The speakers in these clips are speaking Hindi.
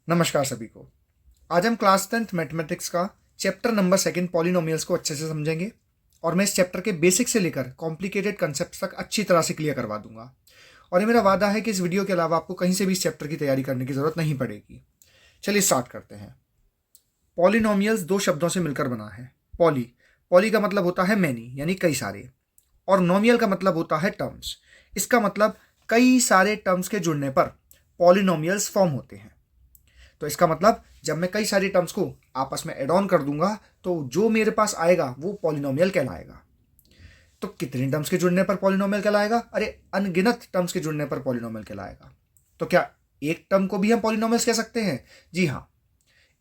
नमस्कार सभी को। आज हम क्लास 10th मैथमेटिक्स का चैप्टर नंबर 2 पॉलिनोमियल्स को अच्छे से समझेंगे और मैं इस चैप्टर के बेसिक से लेकर कॉम्प्लिकेटेड कंसेप्ट तक अच्छी तरह से क्लियर करवा दूंगा। और ये मेरा वादा है कि इस वीडियो के अलावा आपको कहीं से भी इस चैप्टर की तैयारी करने की ज़रूरत नहीं पड़ेगी। चलिए स्टार्ट करते हैं। पॉलिनोमियल्स दो शब्दों से मिलकर बना है। पॉली पॉली का मतलब होता है मैनी यानी कई सारे, और नोमियल का मतलब होता है टर्म्स। इसका मतलब कई सारे टर्म्स के जुड़ने पर पॉलिनोमियल्स फॉर्म होते हैं। तो इसका मतलब जब मैं कई सारी टर्म्स को आपस में एड ऑन कर दूंगा तो जो मेरे पास आएगा वो पॉलिनोमियल कहलाएगा। तो कितने टर्म्स के जुड़ने पर पॉलिनोमियल कहलाएगा? अरे अनगिनत टर्म्स के जुड़ने पर पॉलिनोमियल कहलाएगा। तो क्या एक टर्म को भी हम पॉलिनोमियल्स कह सकते हैं? जी हाँ,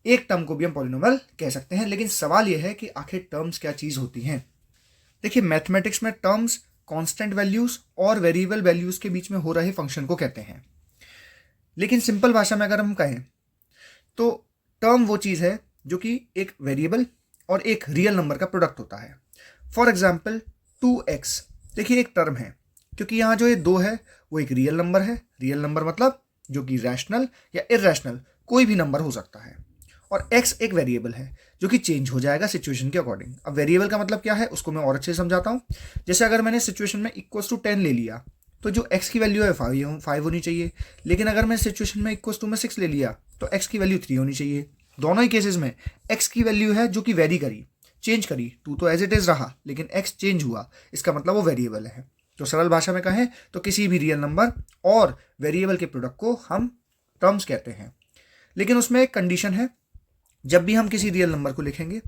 एक टर्म को भी हम पॉलिनोमियल कह सकते हैं, लेकिन सवाल यह है कि आखिर टर्म्स क्या चीज होती हैं। देखिए, मैथमेटिक्स में टर्म्स कांस्टेंट वैल्यूज और वेरिएबल वैल्यूज के बीच में हो रहे फंक्शन को कहते हैं। लेकिन सिंपल भाषा में अगर हम कहें तो टर्म वो चीज़ है जो कि एक वेरिएबल और एक रियल नंबर का प्रोडक्ट होता है। फॉर एग्जाम्पल 2x, देखिए एक टर्म है क्योंकि यहाँ जो ये 2 है वो एक रियल नंबर है। रियल नंबर मतलब जो कि रैशनल या इरैशनल कोई भी नंबर हो सकता है। और x एक वेरिएबल है जो कि चेंज हो जाएगा सिचुएशन के अकॉर्डिंग। अब वेरिएबल का मतलब क्या है उसको मैं और अच्छे से समझाता हूँ। जैसे अगर मैंने सिचुएशन में इक्वल्स टू 10 ले लिया तो जो x की वैल्यू है 5 होनी चाहिए। लेकिन अगर मैं सिचुएशन में इक्वल्स टू में 6 ले लिया तो x की वैल्यू 3 होनी चाहिए। दोनों ही केसेस में x की वैल्यू है जो कि वेरी करी, चेंज करी। 2 तो एज इट इज रहा लेकिन x चेंज हुआ, इसका मतलब वो वेरिएबल है। तो सरल भाषा में कहें तो किसी भी रियल नंबर और वेरिएबल के प्रोडक्ट को हम टर्म्स कहते हैं। लेकिन उसमें एक कंडीशन है, जब भी हम किसी रियल नंबर को लिखेंगे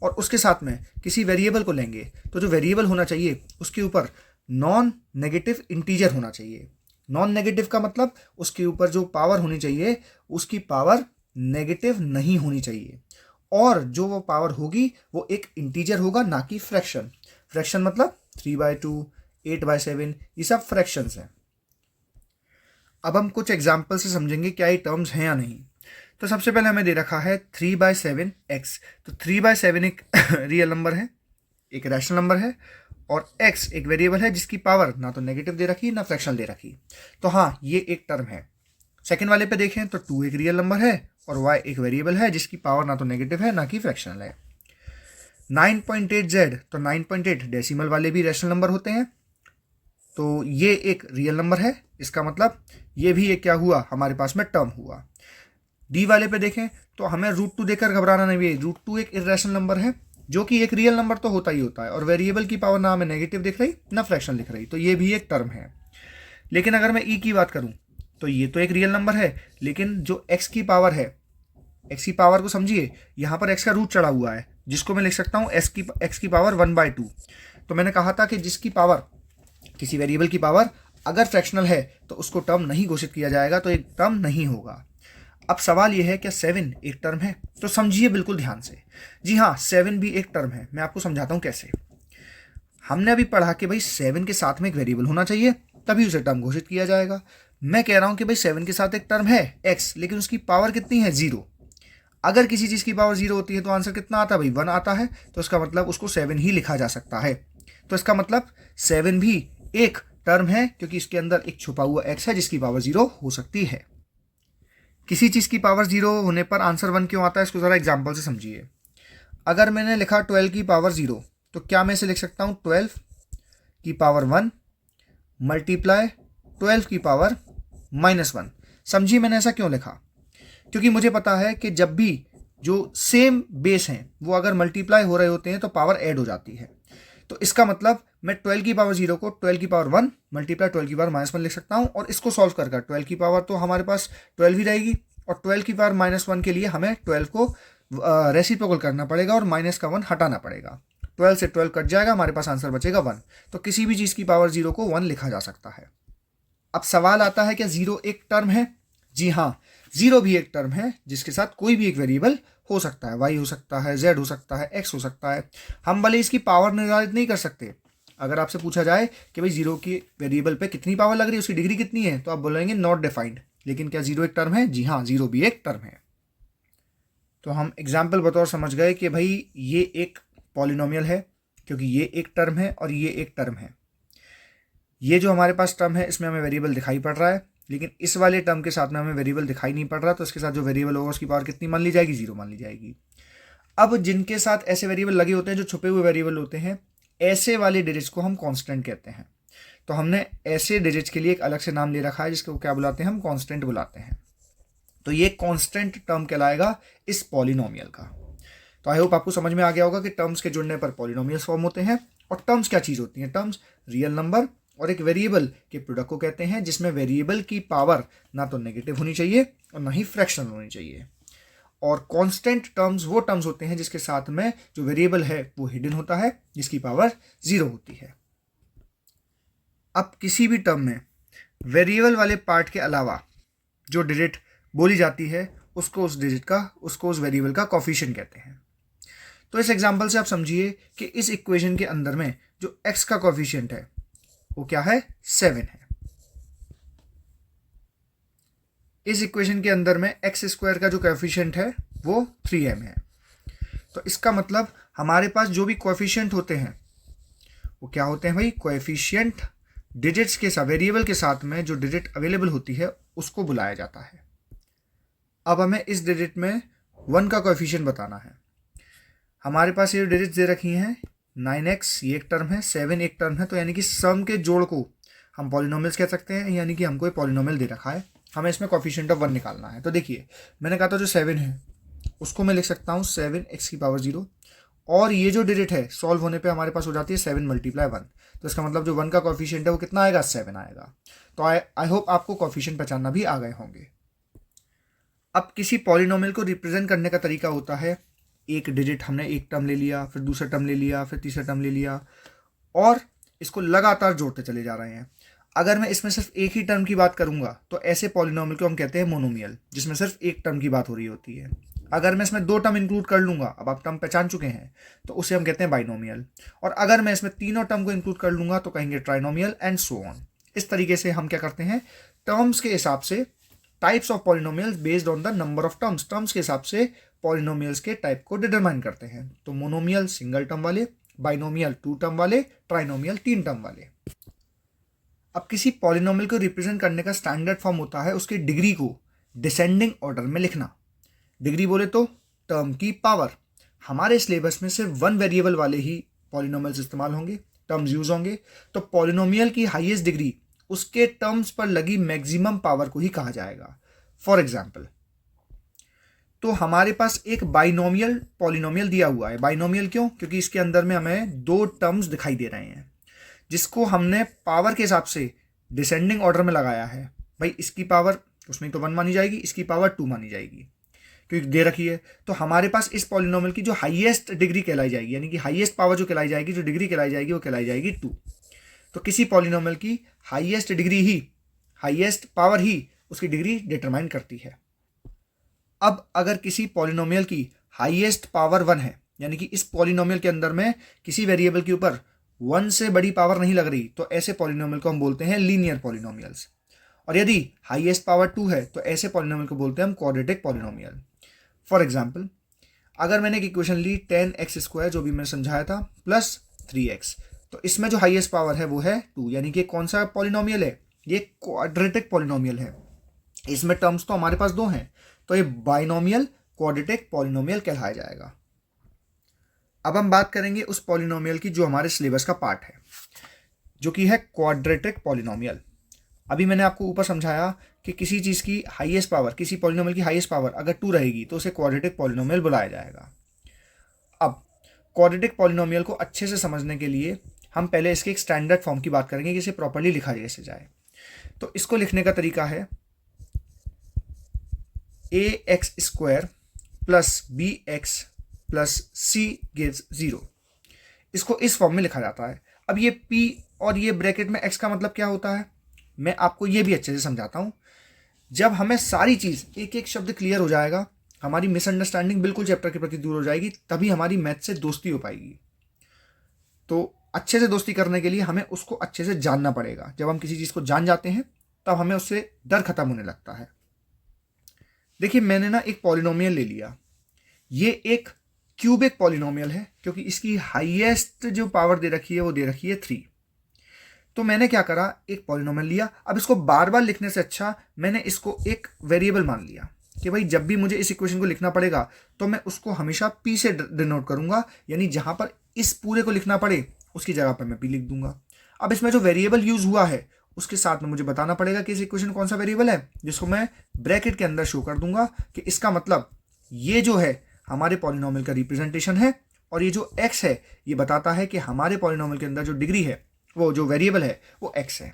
और उसके साथ में किसी वेरिएबल को लेंगे तो जो वेरिएबल होना चाहिए उसके ऊपर नॉन नेगेटिव इंटीजर होना चाहिए। नॉन नेगेटिव का मतलब उसके ऊपर जो पावर होनी चाहिए उसकी पावर नेगेटिव नहीं होनी चाहिए, और जो वो पावर होगी वो एक इंटीजर होगा, ना कि फ्रैक्शन। फ्रैक्शन मतलब 3/2, 8/7, ये सब फ्रैक्शंस हैं। अब हम कुछ एग्जाम्पल से समझेंगे क्या ये टर्म्स हैं या नहीं। तो सबसे पहले हमें दे रखा है 3/7x। तो 3/7 एक रियल नंबर है, एक रैशनल नंबर है, और x एक वेरिएबल है जिसकी पावर ना तो नेगेटिव दे रखी ना फ्रैक्शनल दे रखी। तो हाँ, ये एक टर्म है। सेकंड वाले पे देखें तो 2 एक रियल नंबर है और y एक वेरिएबल है जिसकी पावर ना तो नेगेटिव है ना कि फ्रैक्शनल है। 9.8z, तो 9.8 डेसिमल वाले भी रैशनल नंबर होते हैं, तो ये एक रियल नंबर है। इसका मतलब ये भी एक क्या हुआ, हमारे पास में टर्म हुआ। डी वाले पे देखें तो हमें √2 देकर घबराना नहीं है। √2 एक इरेशनल नंबर है जो कि एक रियल नंबर तो होता ही होता है, और वेरिएबल की पावर ना हमें नेगेटिव दिख रही ना फ्रैक्शन दिख रही, तो ये भी एक टर्म है। लेकिन अगर मैं ई की बात करूं तो ये तो एक रियल नंबर है, लेकिन जो एक्स की पावर है, एक्स की पावर को समझिए, यहाँ पर एक्स का रूट चढ़ा हुआ है जिसको मैं लिख सकता हूँ एक्स की पावर 1/2। तो मैंने कहा था कि जिसकी पावर, किसी वेरिएबल की पावर अगर फ्रैक्शनल है तो उसको टर्म नहीं घोषित किया जाएगा, तो एक टर्म नहीं होगा। अब सवाल यह है क्या 7 एक टर्म है? तो समझिए बिल्कुल ध्यान से। जी हाँ, 7 भी एक टर्म है। मैं आपको समझाता हूँ कैसे। हमने अभी पढ़ा कि भाई 7 के साथ में एक वेरिएबल होना चाहिए तभी उसे टर्म घोषित किया जाएगा। मैं कह रहा हूँ कि भाई 7 के साथ एक टर्म है x, लेकिन उसकी पावर कितनी है? 0। अगर किसी चीज़ की पावर 0 होती है तो आंसर कितना आता है भाई? 1 आता है। तो इसका मतलब उसको 7 ही लिखा जा सकता है। तो इसका मतलब 7 भी एक टर्म है क्योंकि इसके अंदर एक छुपा हुआ x है जिसकी पावर 0 हो सकती है। किसी चीज़ की पावर 0 होने पर आंसर 1 क्यों आता है, इसको ज़रा एग्जाम्पल से समझिए। अगर मैंने लिखा 12 की पावर 0, तो क्या मैं इसे लिख सकता हूँ 12 की पावर 1 मल्टीप्लाई 12 की पावर -1। समझिए मैंने ऐसा क्यों लिखा, क्योंकि मुझे पता है कि जब भी जो सेम बेस हैं वो अगर मल्टीप्लाई हो रहे होते हैं तो पावर ऐड हो जाती है। तो इसका मतलब मैं 12 की पावर 0 को 12 की पावर 1 मल्टीप्लाई 12 की पावर -1 लिख सकता हूँ, और इसको सॉल्व कर 12 की पावर तो हमारे पास 12 ही रहेगी, और 12 की पावर -1 के लिए हमें 12 को रेसिप्रोकल करना पड़ेगा और माइनस का 1 हटाना पड़ेगा। 12 से 12 कट जाएगा, हमारे पास आंसर बचेगा 1। तो किसी भी चीज़ की पावर 0 को 1 लिखा जा सकता है। अब सवाल आता है क्या 0 एक टर्म है? जी हाँ, 0 भी एक टर्म है जिसके साथ कोई भी एक वेरिएबल हो सकता है। y हो सकता है, z हो सकता है, x हो सकता है। हम भले इसकी पावर निर्धारित नहीं कर सकते। अगर आपसे पूछा जाए कि भाई 0 की वेरिएबल पे कितनी पावर लग रही है, उसकी डिग्री कितनी है, तो आप बोलेंगे नॉट डिफाइंड। लेकिन क्या 0 एक टर्म है? जी हाँ, 0 भी एक टर्म है। तो हम एग्जाम्पल बतौर समझ गए कि भाई ये एक पॉलिनोमियल है क्योंकि ये एक टर्म है और ये एक टर्म है। ये जो हमारे पास टर्म है इसमें हमें वेरिएबल दिखाई पड़ रहा है, लेकिन इस वाले टर्म के साथ में हमें वेरिएबल दिखाई नहीं पड़ रहा, तो इसके साथ जो वेरिएबल होगा उसकी पावर कितनी मान ली जाएगी, 0 मान ली जाएगी। अब जिनके साथ ऐसे वेरिएबल लगे होते हैं जो छुपे हुए वेरिएबल होते हैं, ऐसे वाले डिजिट्स को हम कांस्टेंट कहते हैं। तो हमने ऐसे डिजिट्स के लिए एक अलग से नाम ले रखा है जिसको क्या बुलाते हैं, हम कांस्टेंट बुलाते हैं। तो ये कांस्टेंट टर्म कहलाएगा इस पॉलिनोमियल का। तो आई होप आपको समझ में आ गया होगा कि टर्म्स के जुड़ने पर पॉलिनोमियल्स फॉर्म होते हैं। और टर्म्स क्या चीज़ होती हैं, टर्म्स रियल नंबर और एक वेरिएबल के प्रोडक्ट को कहते हैं, जिसमें वेरिएबल की पावर ना तो नेगेटिव होनी चाहिए और ना ही फ्रैक्शनल होनी चाहिए। और कांस्टेंट टर्म्स वो टर्म्स होते हैं जिसके साथ में जो वेरिएबल है वो हिडन होता है, जिसकी पावर 0 होती है। अब किसी भी टर्म में वेरिएबल वाले पार्ट के अलावा जो डिजिट बोली जाती है उसको उस वेरिएबल का कोफिशिएंट कहते हैं। तो इस एग्जांपल से आप समझिए कि इस इक्वेशन के अंदर में जो x का कोफिशिएंट है वो क्या है, 7 है। इस इक्वेशन के अंदर में एक्स स्क्वायर का जो कोफिशिएंट है वो 3m है। तो इसका मतलब हमारे पास जो भी कोफिशिएंट होते हैं वो क्या होते हैं भाई, कोएफिशिएंट डिजिट्स के साथ, वेरिएबल के साथ में जो डिजिट अवेलेबल होती है उसको बुलाया जाता है। अब हमें इस डिजिट में 1 का कोएफिशिएंट बताना है। हमारे पास ये डिजिट्स दे रखी हैं, 9x ये एक टर्म है, 7 एक टर्म है, तो यानी कि सम के जोड़ को हम पॉलिनोमियल्स कह सकते हैं। यानी कि हमको एक पॉलिनोमियल दे रखा है, हमें इसमें कोएफिशिएंट ऑफ 1 निकालना है। तो देखिए मैंने कहा था जो 7 है उसको मैं लिख सकता हूँ 7x की पावर 0, और ये जो डिजिट है सॉल्व होने पे हमारे पास हो जाती है 7 × 1। तो इसका मतलब जो 1 का कोएफिशिएंट है वो कितना आएगा, 7 आएगा। तो आई होप आपको कोएफिशिएंट पहचानना भी आ गए होंगे। अब किसी पॉलिनोमियल को रिप्रेजेंट करने का तरीका होता है, एक डिजिट हमने एक टर्म ले लिया, फिर दूसरा टर्म ले लिया, फिर तीसरा टर्म ले लिया, और इसको लगातार जोड़ते चले जा रहे हैं। अगर मैं इसमें सिर्फ एक ही टर्म की बात करूंगा तो ऐसे पॉलिनोमियल को हम कहते हैं मोनोमियल, जिसमें सिर्फ एक टर्म की बात हो रही होती है। अगर मैं इसमें 2 टर्म इंक्लूड कर लूंगा, अब आप टर्म पहचान चुके हैं, तो उसे हम कहते हैं बाइनोमियल। और अगर मैं इसमें तीनों टर्म को इंक्लूड कर लूंगा तो कहेंगे ट्राइनोमियल एंड सो ऑन। इस तरीके से हम क्या करते हैं, टर्म्स के हिसाब से types of polynomials based on the number of terms, terms के हिसाब से पॉलिनोमियल्स के टाइप को डिटरमाइन करते हैं। तो मोनोमियल सिंगल टर्म वाले, बाइनोमियल 2 टर्म वाले, ट्राइनोमियल 3 टर्म वाले। अब किसी पॉलिनोमियल को रिप्रेजेंट करने का स्टैंडर्ड फॉर्म होता है उसकी डिग्री को डिसेंडिंग ऑर्डर में लिखना। डिग्री बोले तो टर्म की पावर। हमारे सिलेबस में सिर्फ 1 वेरिएबल वाले ही पॉलिनोमियल्स इस्तेमाल होंगे, टर्म्स यूज होंगे। तो पॉलिनोमियल की हाईएस्ट डिग्री उसके टर्म्स पर लगी मैक्सिमम पावर को ही कहा जाएगा। फॉर एग्जाम्पल, तो हमारे पास एक बाइनोमियल पॉलिनोमियल दिया हुआ है। बाइनोमियल क्यों? क्योंकि इसके अंदर में हमें 2 टर्म्स दिखाई दे रहे हैं जिसको हमने पावर के हिसाब से डिसेंडिंग ऑर्डर में लगाया है। भाई इसकी पावर उसमें तो 1 मानी जाएगी, इसकी पावर 2 मानी जाएगी क्योंकि दे रखी है। तो हमारे पास इस पॉलिनोमियल की जो हाईएस्ट डिग्री कहलाई जाएगी, यानी कि हाईएस्ट पावर जो कहलाई जाएगी, जो डिग्री कहलाई जाएगी वो कहलाई जाएगी 2। तो किसी पॉलिनोमियल की हाईएस्ट डिग्री ही, हाईएस्ट पावर ही उसकी डिग्री डिटरमाइन करती है। अब अगर किसी पॉलिनोमियल की हाईएस्ट पावर 1 है, यानी कि इस पॉलिनोमियल के अंदर में किसी वेरिएबल के ऊपर 1 से बड़ी पावर नहीं लग रही, तो ऐसे पॉलिनोमियल को हम बोलते हैं लीनियर पॉलिनोमियल्स। और यदि हाईएस्ट पावर 2 है तो ऐसे पॉलिनोमियल को बोलते हैं हम क्वाड्रेटिक पॉलिनोमियल। फॉर एग्जाम्पल, अगर मैंने एक इक्वेशन ली 10x², जो भी मैंने समझाया था, प्लस 3x, तो इसमें जो हाईएस्ट पावर है वो है 2, यानी कि कौन सा पॉलिनोमियल है, ये क्वाड्रेटिक पॉलिनोमियल है। इसमें टर्म्स तो हमारे पास 2 हैं, तो ये बाइनोमियल क्वाड्रेटिक पॉलिनोमियल कहलाया जाएगा। अब हम बात करेंगे उस पॉलिनोमियल की जो हमारे सिलेबस का पार्ट है, जो कि है क्वाड्रेटिक पॉलिनोमियल। अभी मैंने आपको ऊपर समझाया कि किसी चीज़ की हाईएस्ट पावर, किसी पॉलिनोमियल की हाईएस्ट पावर अगर 2 रहेगी तो उसे क्वाड्रेटिक पॉलिनोमियल बुलाया जाएगा। अब क्वाड्रेटिक पॉलिनोमियल को अच्छे से समझने के लिए हम पहले इसके एक स्टैंडर्ड फॉर्म की बात करेंगे कि इसे प्रॉपर्ली लिखा कैसे जाए। तो इसको लिखने का तरीका है ax² plus bx plus c gives 0। इसको इस फॉर्म में लिखा जाता है। अब ये p और ये ब्रैकेट में x का मतलब क्या होता है, मैं आपको ये भी अच्छे से समझाता हूँ। जब हमें सारी चीज़ एक एक शब्द क्लियर हो जाएगा, हमारी मिसअंडरस्टैंडिंग बिल्कुल चैप्टर के प्रति दूर हो जाएगी, तभी हमारी मैथ से दोस्ती हो पाएगी। तो अच्छे से दोस्ती करने के लिए हमें उसको अच्छे से जानना पड़ेगा। जब हम किसी चीज़ को जान जाते हैं तब हमें उससे डर खत्म होने लगता है। देखिए मैंने ना एक पॉलिनोमियल ले लिया, ये एक क्यूबिक पॉलिनोमियल है क्योंकि इसकी हाईएस्ट जो पावर दे रखी है वो दे रखी है 3। तो मैंने क्या करा, एक पॉलिनोमियल लिया। अब इसको बार बार लिखने से अच्छा मैंने इसको एक वेरिएबल मान लिया कि भाई जब भी मुझे इस इक्वेशन को लिखना पड़ेगा तो मैं उसको हमेशा पी से डिनोट करूंगा, यानी जहां पर इस पूरे को लिखना पड़े उसकी जगह पर मैं पी लिख दूंगा। अब इसमें जो वेरिएबल यूज हुआ है उसके साथ में मुझे बताना पड़ेगा कि इस इक्वेशन कौन सा वेरिएबल है, जिसको मैं ब्रैकेट के अंदर शो कर दूंगा कि इसका मतलब ये जो है हमारे पॉलिनोमियल का रिप्रेजेंटेशन है, और ये जो x है ये बताता है कि हमारे पॉलिनोमियल के अंदर जो डिग्री है, वो जो वेरिएबल है वो x है।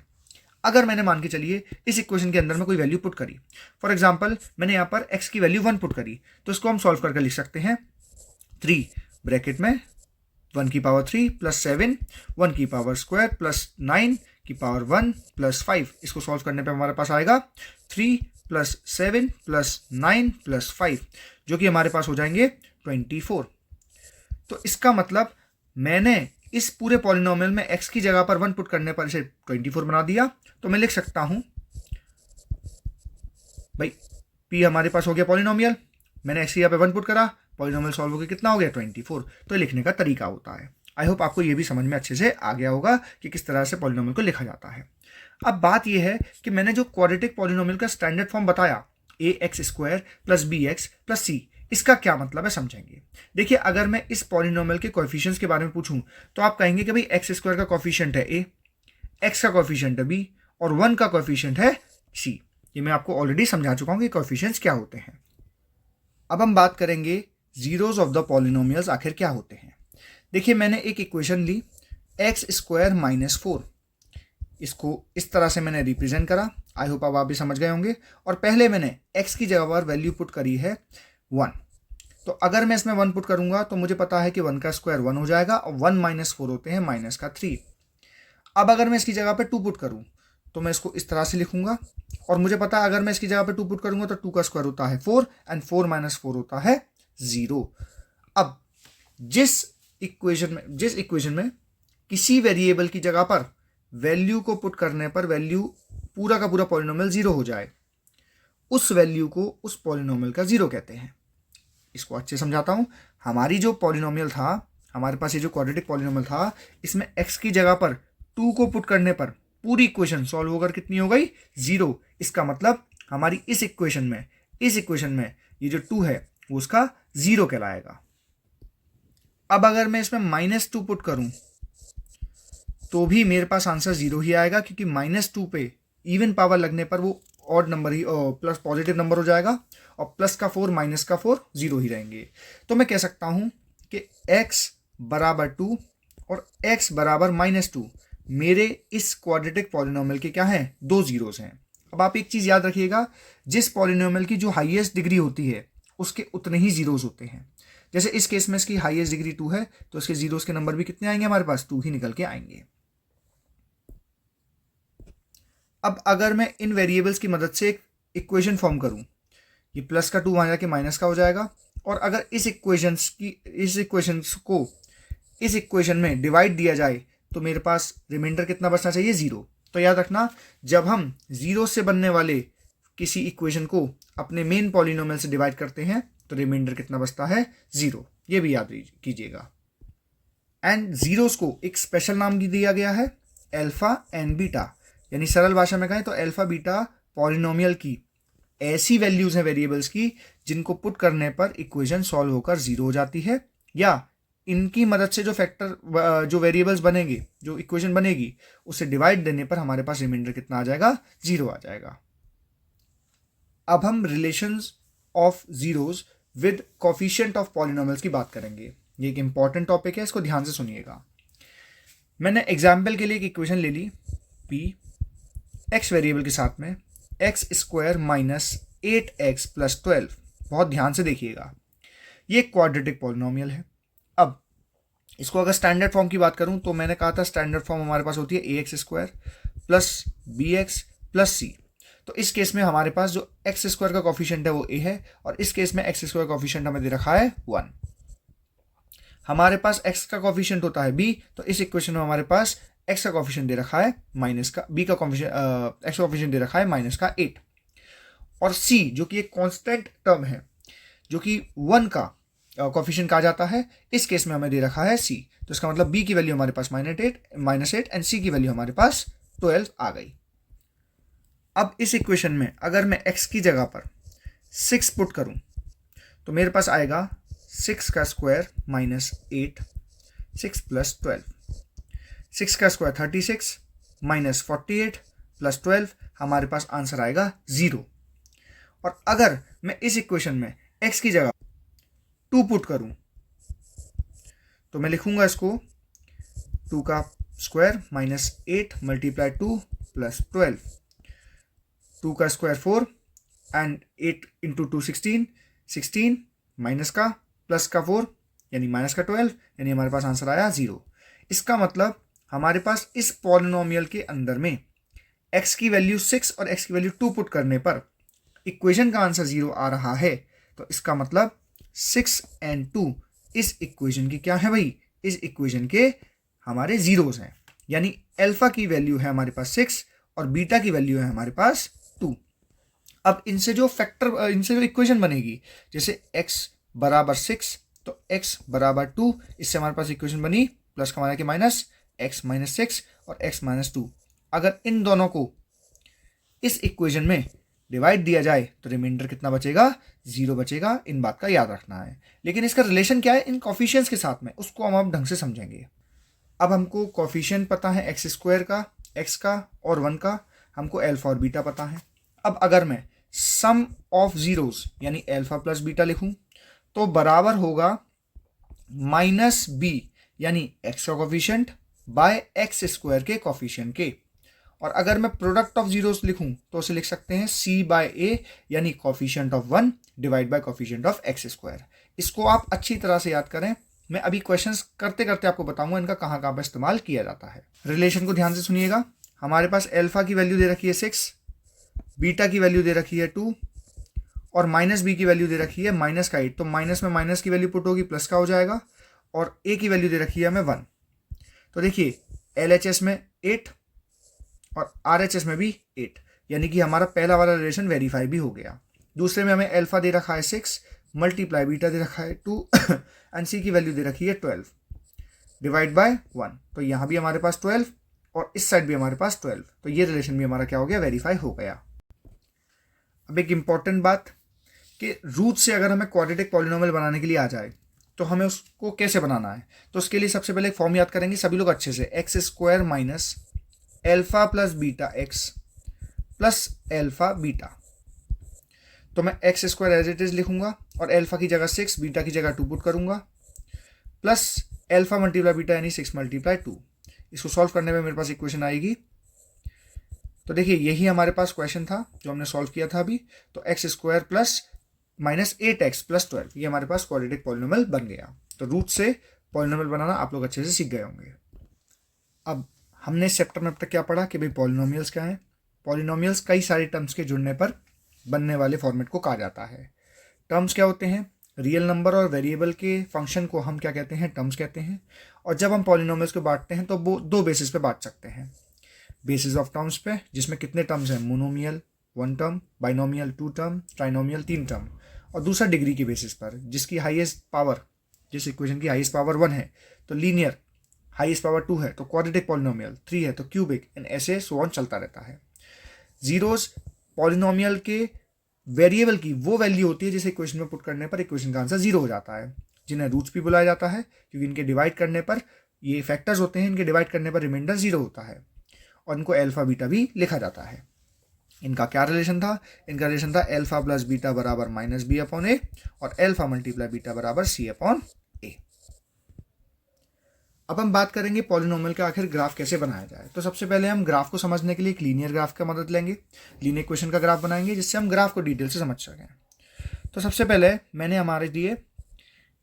अगर मैंने मान के चलिए इस इक्वेशन के अंदर में कोई वैल्यू पुट करी, फॉर एग्जांपल मैंने यहाँ पर x की वैल्यू 1 पुट करी, तो इसको हम सॉल्व करके लिख सकते हैं 3 ब्रैकेट में 1 की पावर 3 प्लस 7 1 की पावर स्क्वायर प्लस 9 की पावर 1 प्लस 5। इसको सॉल्व करने पे हमारे पास आएगा 3 प्लस 7 प्लस 9 प्लस 5, जो कि हमारे पास हो जाएंगे 24। तो इसका मतलब मैंने इस पूरे पॉलिनोमियल में x की जगह पर 1 पुट करने पर इसे 24 बना दिया। तो मैं लिख सकता हूं भाई p हमारे पास हो गया पॉलिनोमियल, मैंने x की जगह पर 1 पुट करा, पॉलिनोमियल सॉल्व हो गया, कितना हो गया 24। तो ये लिखने का तरीका होता है। आई होप आपको ये भी समझ में अच्छे से आ गया होगा कि किस तरह से पॉलिनोमियल को लिखा जाता है। अब बात यह है कि मैंने जो क्वाड्रेटिक पॉलिनोमियल का स्टैंडर्ड फॉर्म बताया ax² plus bx plus c, इसका क्या मतलब है समझेंगे। देखिए अगर मैं इस पॉलिनोमियल के कोएफिशिएंट्स के बारे में पूछूं तो आप कहेंगे कि भाई x² का कोएफिशिएंट है a, x का कोएफिशिएंट है b और 1 का कोएफिशिएंट है c। ये मैं आपको ऑलरेडी समझा चुका हूं कि कोएफिशिएंट्स क्या होते हैं। अब हम बात करेंगे जीरोस ऑफ द पॉलिनोमियल्स आखिर क्या होते हैं। देखिए मैंने एक इक्वेशन ली x² माइनस 4, इसको इस तरह से मैंने रिप्रेजेंट करा। आई होप अब आप भी समझ गए होंगे। और पहले मैंने x की जगह पर वैल्यू पुट करी है 1। तो अगर मैं इसमें 1 पुट करूंगा तो मुझे पता है कि 1 का स्क्वायर 1 हो जाएगा और 1 माइनस 4 होते हैं माइनस का 3। अब अगर मैं इसकी जगह पे 2 पुट करूं तो मैं इसको इस तरह से लिखूंगा, और मुझे पता है अगर मैं इसकी जगह पे 2 पुट करूंगा तो 2 का स्क्वायर होता है 4 एंड 4 माइनस 4 होता है 0। अब जिस इक्वेशन में किसी वेरिएबल की जगह पर वैल्यू को पुट करने पर वैल्यू पूरा का पूरा पॉलिनोमियल 0 हो जाए, उस वैल्यू को उस पॉलिनोमियल का 0 कहते हैं। इसको अच्छे समझाता हूं। हमारी जो पॉलिनोमियल था, हमारे पास ये जो क्वाड्रेटिक पॉलिनोमियल था, इसमें x की जगह पर 2 को पुट करने पर पूरी इक्वेशन सॉल्व होकर कितनी हो गई 0। इसका मतलब हमारी इस इक्वेशन में ये जो 2 है वो उसका 0 कहलाएगा। अब अगर मैं इसमें -2 पुट करूं तो भी मेरे पास आंसर 0 ही आएगा, क्योंकि -2 पे इवन पावर लगने पर वो ऑड नंबर ही प्लस पॉजिटिव नंबर हो जाएगा, और प्लस का 4 माइनस का 4 0 ही रहेंगे। तो मैं कह सकता हूं कि x बराबर 2 और x बराबर -2 मेरे इस क्वाड्रेटिक पॉलिनोमियल के क्या हैं, 2 जीरोस हैं। अब आप एक चीज याद रखिएगा, जिस पॉलिनोमियल की जो हाईएस्ट डिग्री होती है उसके उतने ही जीरोस होते हैं। जैसे इस केस में इसकी हाईएस्ट डिग्री 2 है तो इसके जीरोस के नंबर भी कितने आएंगे, हमारे पास 2 ही निकल के आएंगे। अब अगर मैं इन वेरिएबल्स की मदद से एक इक्वेशन फॉर्म करूं, ये प्लस का 2 वहां जाके माइनस का हो जाएगा, और अगर इस इक्वेशन में डिवाइड दिया जाए तो मेरे पास रिमाइंडर कितना बचना चाहिए, 0। तो याद रखना, जब हम 0 से बनने वाले किसी इक्वेशन को अपने मेन पॉलिनोमियल से डिवाइड करते हैं तो रिमाइंडर कितना बचता है, 0। ये भी याद कीजिएगा। एंड जीरोस को एक स्पेशल नाम दिया गया है अल्फा एंड बीटा, यानी सरल भाषा में कहें तो अल्फा बीटा पॉलिनोमियल की ऐसी वैल्यूज हैं वेरिएबल्स की जिनको पुट करने पर इक्वेशन सॉल्व होकर 0 हो जाती है, या इनकी मदद से जो वेरिएबल्स बनेंगे, जो इक्वेशन बनेगी, उसे डिवाइड देने पर हमारे पास रिमाइंडर कितना आ जाएगा, 0 आ जाएगा। अब हम relations of zeros with coefficient of polynomials की बात करेंगे। ये एक इंपॉर्टेंट टॉपिक है, इसको ध्यान से सुनिएगा। मैंने एग्जाम्पल के लिए एक इक्वेशन ले ली p x वेरिएबल के साथ में x² माइनस 8x प्लस 12। बहुत ध्यान से देखिएगा, ये क्वाड्रेटिक पॉलिनोमियल है। अब इसको अगर स्टैंडर्ड फॉर्म की बात करूं तो मैंने कहा था स्टैंडर्ड फॉर्म हमारे पास होती है ax² plus bx plus c। तो इस केस में हमारे पास जो x² का कोफिशिएंट है वो a है, और इस केस में x² कोफिशिएंट हमें दे रखा है 1। हमारे पास x का कोफिशिएंट होता है b, तो इस इक्वेशन में हमारे पास x का कोफिशिएंट दे रखा है माइनस का, b का कोफिशिएंट x कोफिशिएंट दे रखा है माइनस का 8, और c जो कि एक कांस्टेंट टर्म है जो कि 1 का कोफिशिएंट कहा जाता है। इस केस में हमें दे रखा है सी, तो इसका मतलब बी की वैल्यू हमारे पास -8 एंड सी की वैल्यू हमारे पास 12 आ गई। अब इस इक्वेशन में अगर मैं x की जगह पर 6 पुट करूं तो मेरे पास आएगा 6 का स्क्वायर -8, 6 + 12, 6 का स्क्वायर 36 -48 + 12, हमारे पास आंसर आएगा 0। और अगर मैं इस इक्वेशन में x की जगह 2 पुट करूं तो मैं लिखूंगा इसको 2 का स्क्वायर -8 × 2 + 12, 2 का स्क्वायर 4 एंड 8 × 2 16, 16 माइनस का प्लस का 4 यानी माइनस का 12, यानी हमारे पास आंसर आया 0। इसका मतलब हमारे पास इस पॉलिनोमियल के अंदर में x की वैल्यू 6 और x की वैल्यू 2 पुट करने पर इक्वेशन का आंसर 0 आ रहा है। तो इसका मतलब 6 एंड 2 इस इक्वेशन की क्या है भाई, इस इक्वेशन के हमारे जीरोस हैं, यानी अल्फा की वैल्यू है हमारे पास 6 और बीटा की वैल्यू है हमारे पास 2। अब इनसे जो इक्वेशन बनेगी, जैसे x बराबर 6 तो x बराबर 2, इससे हमारे पास इक्वेशन बनी प्लस का माना कि माइनस x -6 और x -2। अगर इन दोनों को इस इक्वेशन में डिवाइड दिया जाए तो रिमाइंडर कितना बचेगा, 0 बचेगा। इन बात का याद रखना है। लेकिन इसका रिलेशन क्या है इन कोफिशिएंट्स के साथ में, उसको हम अब ढंग से समझेंगे। अब हमको कोफिशिएंट पता है x² का, x का और 1 का, हमको अल्फा और बीटा पता है। अब अगर मैं सम ऑफ जीरोस यानी अल्फा प्लस बीटा लिखूं तो बराबर होगा -b यानी x का कोफिशिएंट बाय x² के कोफिशिएंट के। और अगर मैं प्रोडक्ट ऑफ जीरोस लिखूं तो उसे लिख सकते हैं c/a यानी coefficient of 1 divide by coefficient of x²। इसको आप अच्छी तरह से याद करें। मैं अभी क्वेश्चंस करते करते आपको बताऊंगा इनका कहाँ कहाँ पर इस्तेमाल किया जाता है। रिलेशन को ध्यान से सुनिएगा। हमारे पास अल्फा की वैल्यू दे रखी है 6, बीटा की वैल्यू दे रखी है 2 और -b की वैल्यू दे रखी है -8। तो माइनस में माइनस की वैल्यू पुट होगी प्लस का हो जाएगा, और a की वैल्यू दे रखी है हमें 1। तो देखिए LHS में 8 और RHS में भी 8, यानी कि हमारा पहला वाला रिलेशन वेरीफाई भी हो गया। दूसरे में हमें अल्फा दे रखा है 6 मल्टीप्लाई बीटा दे रखा है 2 एंड सी की वैल्यू दे रखी है 12 डिवाइड बाय 1। तो यहाँ भी हमारे पास 12 और इस साइड भी हमारे पास 12। तो ये रिलेशन भी हमारा क्या हो गया, वेरीफाई हो गया। अब एक इंपॉर्टेंट बात कि रूट से अगर हमें क्वाड्रेटिक पॉलिनोमियल बनाने के लिए आ जाए तो हमें उसको कैसे बनाना है। तो उसके लिए सबसे पहले एक फॉर्म याद करेंगे सभी लोग अच्छे से, x² minus alpha plus beta x plus alpha beta. तो मैं x² एज इट इज लिखूंगा और अल्फा की जगह 6, बीटा की जगह 2 पुट करूंगा, प्लस अल्फा मल्टीप्लाई बीटा यानी 6 × 2। इसको सॉल्व करने में मेरे पास इक्वेशन आएगी। तो देखिए यही हमारे पास क्वेश्चन था जो हमने सॉल्व किया था अभी। तो x² प्लस -8x प्लस 12 ये हमारे पास क्वाड्रेटिक पॉलिनोमियल बन गया। तो रूट से पॉलिनोमियल बनाना आप लोग अच्छे से सीख गए होंगे। अब हमने इस चैप्टर में अब तक क्या पढ़ा कि भाई पॉलिनोमियल्स क्या है। पॉलिनोमियल्स कई सारे टर्म्स के जुड़ने पर बनने वाले फॉर्मेट को कहा जाता है। टर्म्स क्या होते हैं, रियल नंबर और वेरिएबल के फंक्शन को हम क्या कहते हैं, टर्म्स कहते हैं। और जब हम पॉलिनोमियल्स को बांटते हैं तो वो 2 बेसिस पे बांट सकते हैं। बेसिस ऑफ टर्म्स पे, जिसमें कितने टर्म्स हैं, monomial 1 term, binomial 2 term, trinomial 3 term. और दूसरा डिग्री की बेसिस पर, जिसकी हाईएस्ट पावर, जिस इक्वेशन की हाईएस्ट पावर 1 है तो लीनियर, हाईएस्ट पावर 2 है तो क्वाड्रेटिक पॉलिनोमियल, 3 है तो क्यूबिक, एंड ऐसे सो ऑन चलता रहता है। जीरोस पॉलिनोमियल के वेरिएबल की वो वैल्यू होती है जिसे इक्वेशन में पुट करने पर इक्वेशन का आंसर 0 हो जाता है, जिन्हें रूट्स भी बुलाया जाता है क्योंकि इनके डिवाइड करने पर, ये फैक्टर्स होते हैं, इनके डिवाइड करने पर रिमाइंडर 0 होता है और इनको अल्फा बीटा भी लिखा जाता है। इनका क्या रिलेशन था, इनका रिलेशन था अल्फा प्लस बीटा बराबर -b/a और अल्फा मल्टीप्लाई बीटा बराबर c/a। अब हम बात करेंगे पॉलिनोमियल का आखिर ग्राफ कैसे बनाया जाए। तो सबसे पहले हम ग्राफ को समझने के लिए एक लीनियर ग्राफ का मदद लेंगे, लीनियर इक्वेशन का ग्राफ बनाएंगे जिससे हम ग्राफ को डिटेल से समझ सकें। तो सबसे पहले मैंने हमारे लिए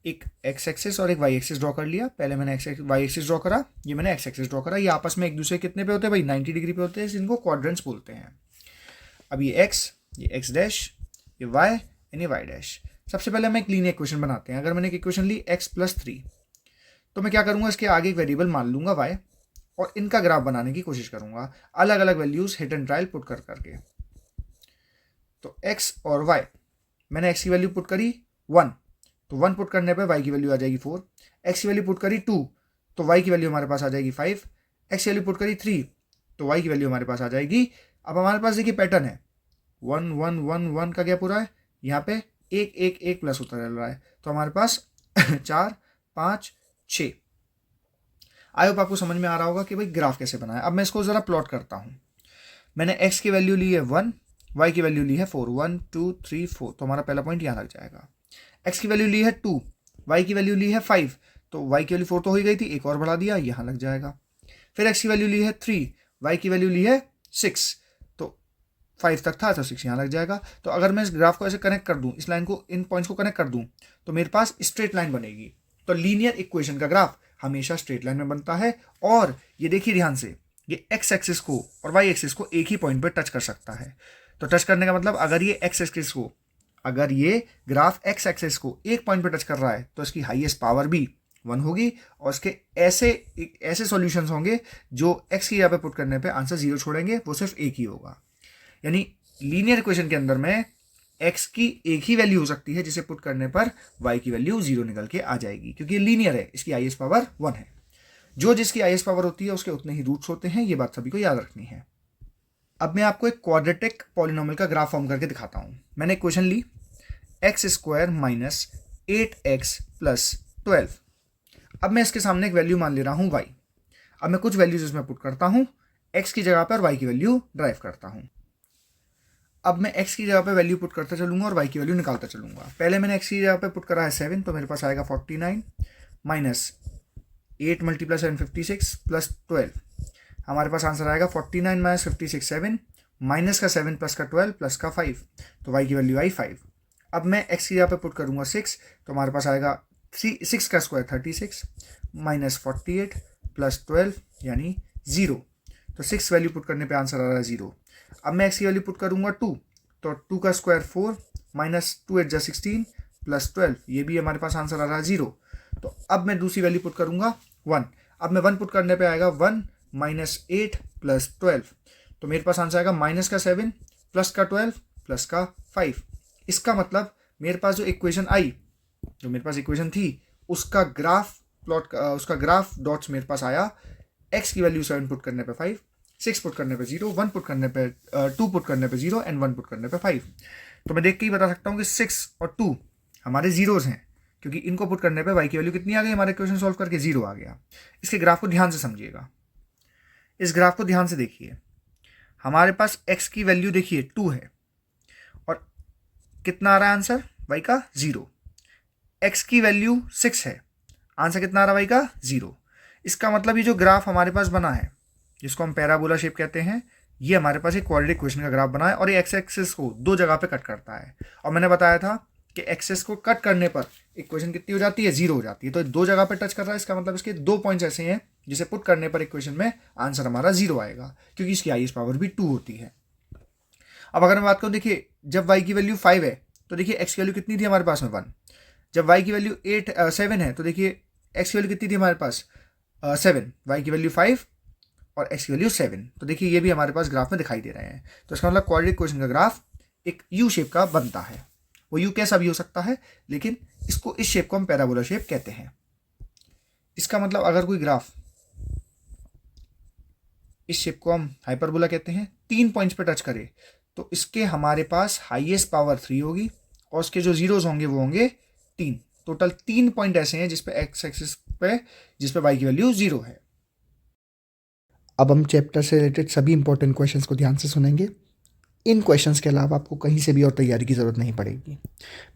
एक एक्स एक्सिस और एक वाई एक्सिस ड्रॉ कर लिया। पहले मैंने वाई एक्सिस ड्रॉ करा, ये मैंने एक्स एक्सिस ड्रॉ करा। ये आपस में एक दूसरे कितने पे होते हैं भाई, 90 डिग्री पे होते हैं, जिनको क्वाड्रेंट्स बोलते हैं। अब ये एक्स डैश, ये वाई एंड ये वाई डैश। सबसे पहले हम एक लीनियर इक्वेशन बनाते हैं। अगर मैंने एक इक्वेशन ली x+3 तो मैं क्या करूंगा, इसके आगे एक वेरिएबल मान लूंगा y और इनका ग्राफ बनाने की कोशिश करूंगा, अलग अलग values hit and trial put कर करके। तो x और y, मैंने x की वैल्यू पुट करी 1 तो 1 पुट करने पे y की वैल्यू आ जाएगी 4, x की वैल्यू पुट करी 2 तो y की वैल्यू हमारे पास आ जाएगी 5, x की वैल्यू पुट करी 3 तो y की वैल्यू हमारे पास आ जाएगी। अब हमारे पास देखिए पैटर्न है 1 1 1 1 का क्या पूरा है, यहाँ पे 1 1 1 प्लस होता चल रहा है, तो हमारे पास 4 5 6। आई होप आपको समझ में आ रहा होगा कि भाई ग्राफ कैसे बनाया। अब मैं इसको ज़रा प्लॉट करता हूँ। मैंने x की वैल्यू ली है 1, y की वैल्यू ली है 4, 1 2 3 4, तो हमारा पहला पॉइंट यहाँ लग जाएगा। x की वैल्यू ली है 2, y की वैल्यू ली है 5, तो y की वैल्यू 4 तो हो ही गई थी, एक और बढ़ा दिया, यहाँ लग जाएगा। फिर x की वैल्यू ली है 3, y की वैल्यू ली है 6, तो 5 तक था तो 6 यहाँ लग जाएगा। तो अगर मैं इस ग्राफ को ऐसे कनेक्ट कर दूँ, इस लाइन को इन पॉइंट्स को कनेक्ट कर दूँ, तो मेरे पास स्ट्रेट लाइन बनेगी। तो लीनियर इक्वेशन का ग्राफ हमेशा स्ट्रेट लाइन में बनता है। और ये देखिए ध्यान से, ये x एक्सिस को और y एक्सिस को एक ही पॉइंट पे टच कर सकता है। तो टच करने का मतलब अगर ये x एक्सिस को, अगर ये ग्राफ x एक्सिस को एक पॉइंट पे टच कर रहा है तो इसकी हाईएस्ट पावर भी 1 होगी, और इसके ऐसे सॉल्यूशंस होंगे जो x की जगह पे पुट करने पे आंसर 0 छोड़ेंगे, वो सिर्फ एक ही होगा। यानी लीनियर इक्वेशन के अंदर में x की एक ही वैल्यू हो सकती है जिसे पुट करने पर y की वैल्यू 0 निकल के आ जाएगी, क्योंकि ये लीनियर है, इसकी हाईएस्ट पावर 1 है। जो जिसकी हाईएस्ट पावर होती है उसके उतने ही रूट्स होते हैं, ये बात सभी को याद रखनी है। अब मैं आपको एक क्वाड्रेटिक पॉलिनोमियल का ग्राफ फॉर्म करके दिखाता हूँ। मैंने इक्वेशन ली x² माइनस 8x प्लस 12। अब मैं इसके सामने एक वैल्यू मान ले रहा हूँ y। अब मैं कुछ वैल्यूज इसमें पुट करता हूँ, x की जगह पर y की वैल्यू ड्राइव करता हूँ। अब मैं x की जगह पे वैल्यू पुट करता चलूंगा और y की वैल्यू निकालता चलूंगा। पहले मैंने x की जगह पे पुट करा है 7, तो मेरे पास आएगा 49 माइनस 8 मल्टीप्लाई 7 56 प्लस 12। हमारे पास आंसर आएगा 49 माइनस 56 7, माइनस का 7 प्लस का 12 प्लस का 5, तो y की वैल्यू आई 5। अब मैं x की जगह पे पुट करूंगा 6, तो हमारे पास आएगा 6 का स्क्वायर 36 माइनस 48 प्लस 12 यानी 0, तो 6 वैल्यू पुट करने पे आंसर आ रहा है 0। अब मैं x की वैल्यू पुट करूंगा 2, तो 2 का स्क्वायर 4 माइनस 2 8 16 प्लस 12, ये भी हमारे पास आंसर आ रहा है 0। तो अब मैं दूसरी वैल्यू पुट करूंगा 1। अब मैं 1 पुट करने पे आएगा 1 माइनस 8 प्लस 12, तो मेरे पास आंसर आएगा माइनस का 7 प्लस का 12 प्लस का 5। इसका मतलब मेरे पास जो इक्वेशन आई, जो मेरे पास इक्वेशन थी, उसका ग्राफ डॉट्स मेरे पास आया। x की वैल्यू 7 पुट करने पे 5, 6 पुट करने पे 0, 1 पुट करने पे 2 पुट करने पे 0 एंड 1 पुट करने पे 5। तो मैं देख के ही बता सकता हूँ कि 6 और 2 हमारे जीरोज हैं, क्योंकि इनको पुट करने पे y की वैल्यू कितनी आ गई, हमारे इक्वेशन सॉल्व करके 0 आ गया। इसके ग्राफ को ध्यान से समझिएगा, इस ग्राफ को ध्यान से देखिए। हमारे पास x की वैल्यू देखिए 2 है और कितना आ रहा है आंसर, y का 0। x की वैल्यू 6 है, आंसर कितना आ रहा है y का 0। इसका मतलब ये जो ग्राफ हमारे पास बना है, जिसको हम पैराबोला शेप कहते हैं, ये हमारे पास एक क्वाड्रेटिक इक्वेशन का ग्राफ बना है और ये एक्स एक्सिस को दो जगह पे कट करता है। और मैंने बताया था कि एक्सिस को कट करने पर इक्वेशन कितनी हो जाती है, 0 हो जाती है। तो दो जगह पे टच कर रहा है, इसका मतलब इसके 2 पॉइंट्स ऐसे हैं जिसे पुट करने पर इक्वेशन में आंसर हमारा 0 आएगा, क्योंकि इसकी हाईएस्ट पावर भी 2 होती है। अब अगर मैं बात करूँ, देखिए जब y की वैल्यू 5 है तो देखिए x की वैल्यू कितनी थी हमारे पास में 1। जब y की वैल्यू 7 है तो देखिए x की वैल्यू कितनी थी हमारे पास 7, y की वैल्यू 5 और x की वैल्यू 7। तो देखिए ये भी हमारे पास ग्राफ में दिखाई दे रहे हैं। तो इसका मतलब क्वाड्रेटिक इक्वेशन का ग्राफ एक यू शेप का बनता है। वो यू कैसा भी हो सकता है, लेकिन इसको, इस शेप को हम पैराबोला शेप कहते हैं। इसका मतलब अगर कोई ग्राफ, इस शेप को हम हाइपरबोला कहते हैं, 3 पॉइंट्स पे टच करे तो इसके हमारे पास हाईएस्ट पावर 3 होगी और उसके जो जीरोज होंगे वो होंगे 3। टोटल 3 पॉइंट ऐसे हैं जिसपे एक्स एक्सिस पे, जिसपे y की वैल्यू 0 है। अब हम चैप्टर से रिलेटेड सभी इंपॉर्टेंट क्वेश्चंस को ध्यान से सुनेंगे। इन क्वेश्चंस के अलावा आपको कहीं से भी और तैयारी की ज़रूरत नहीं पड़ेगी।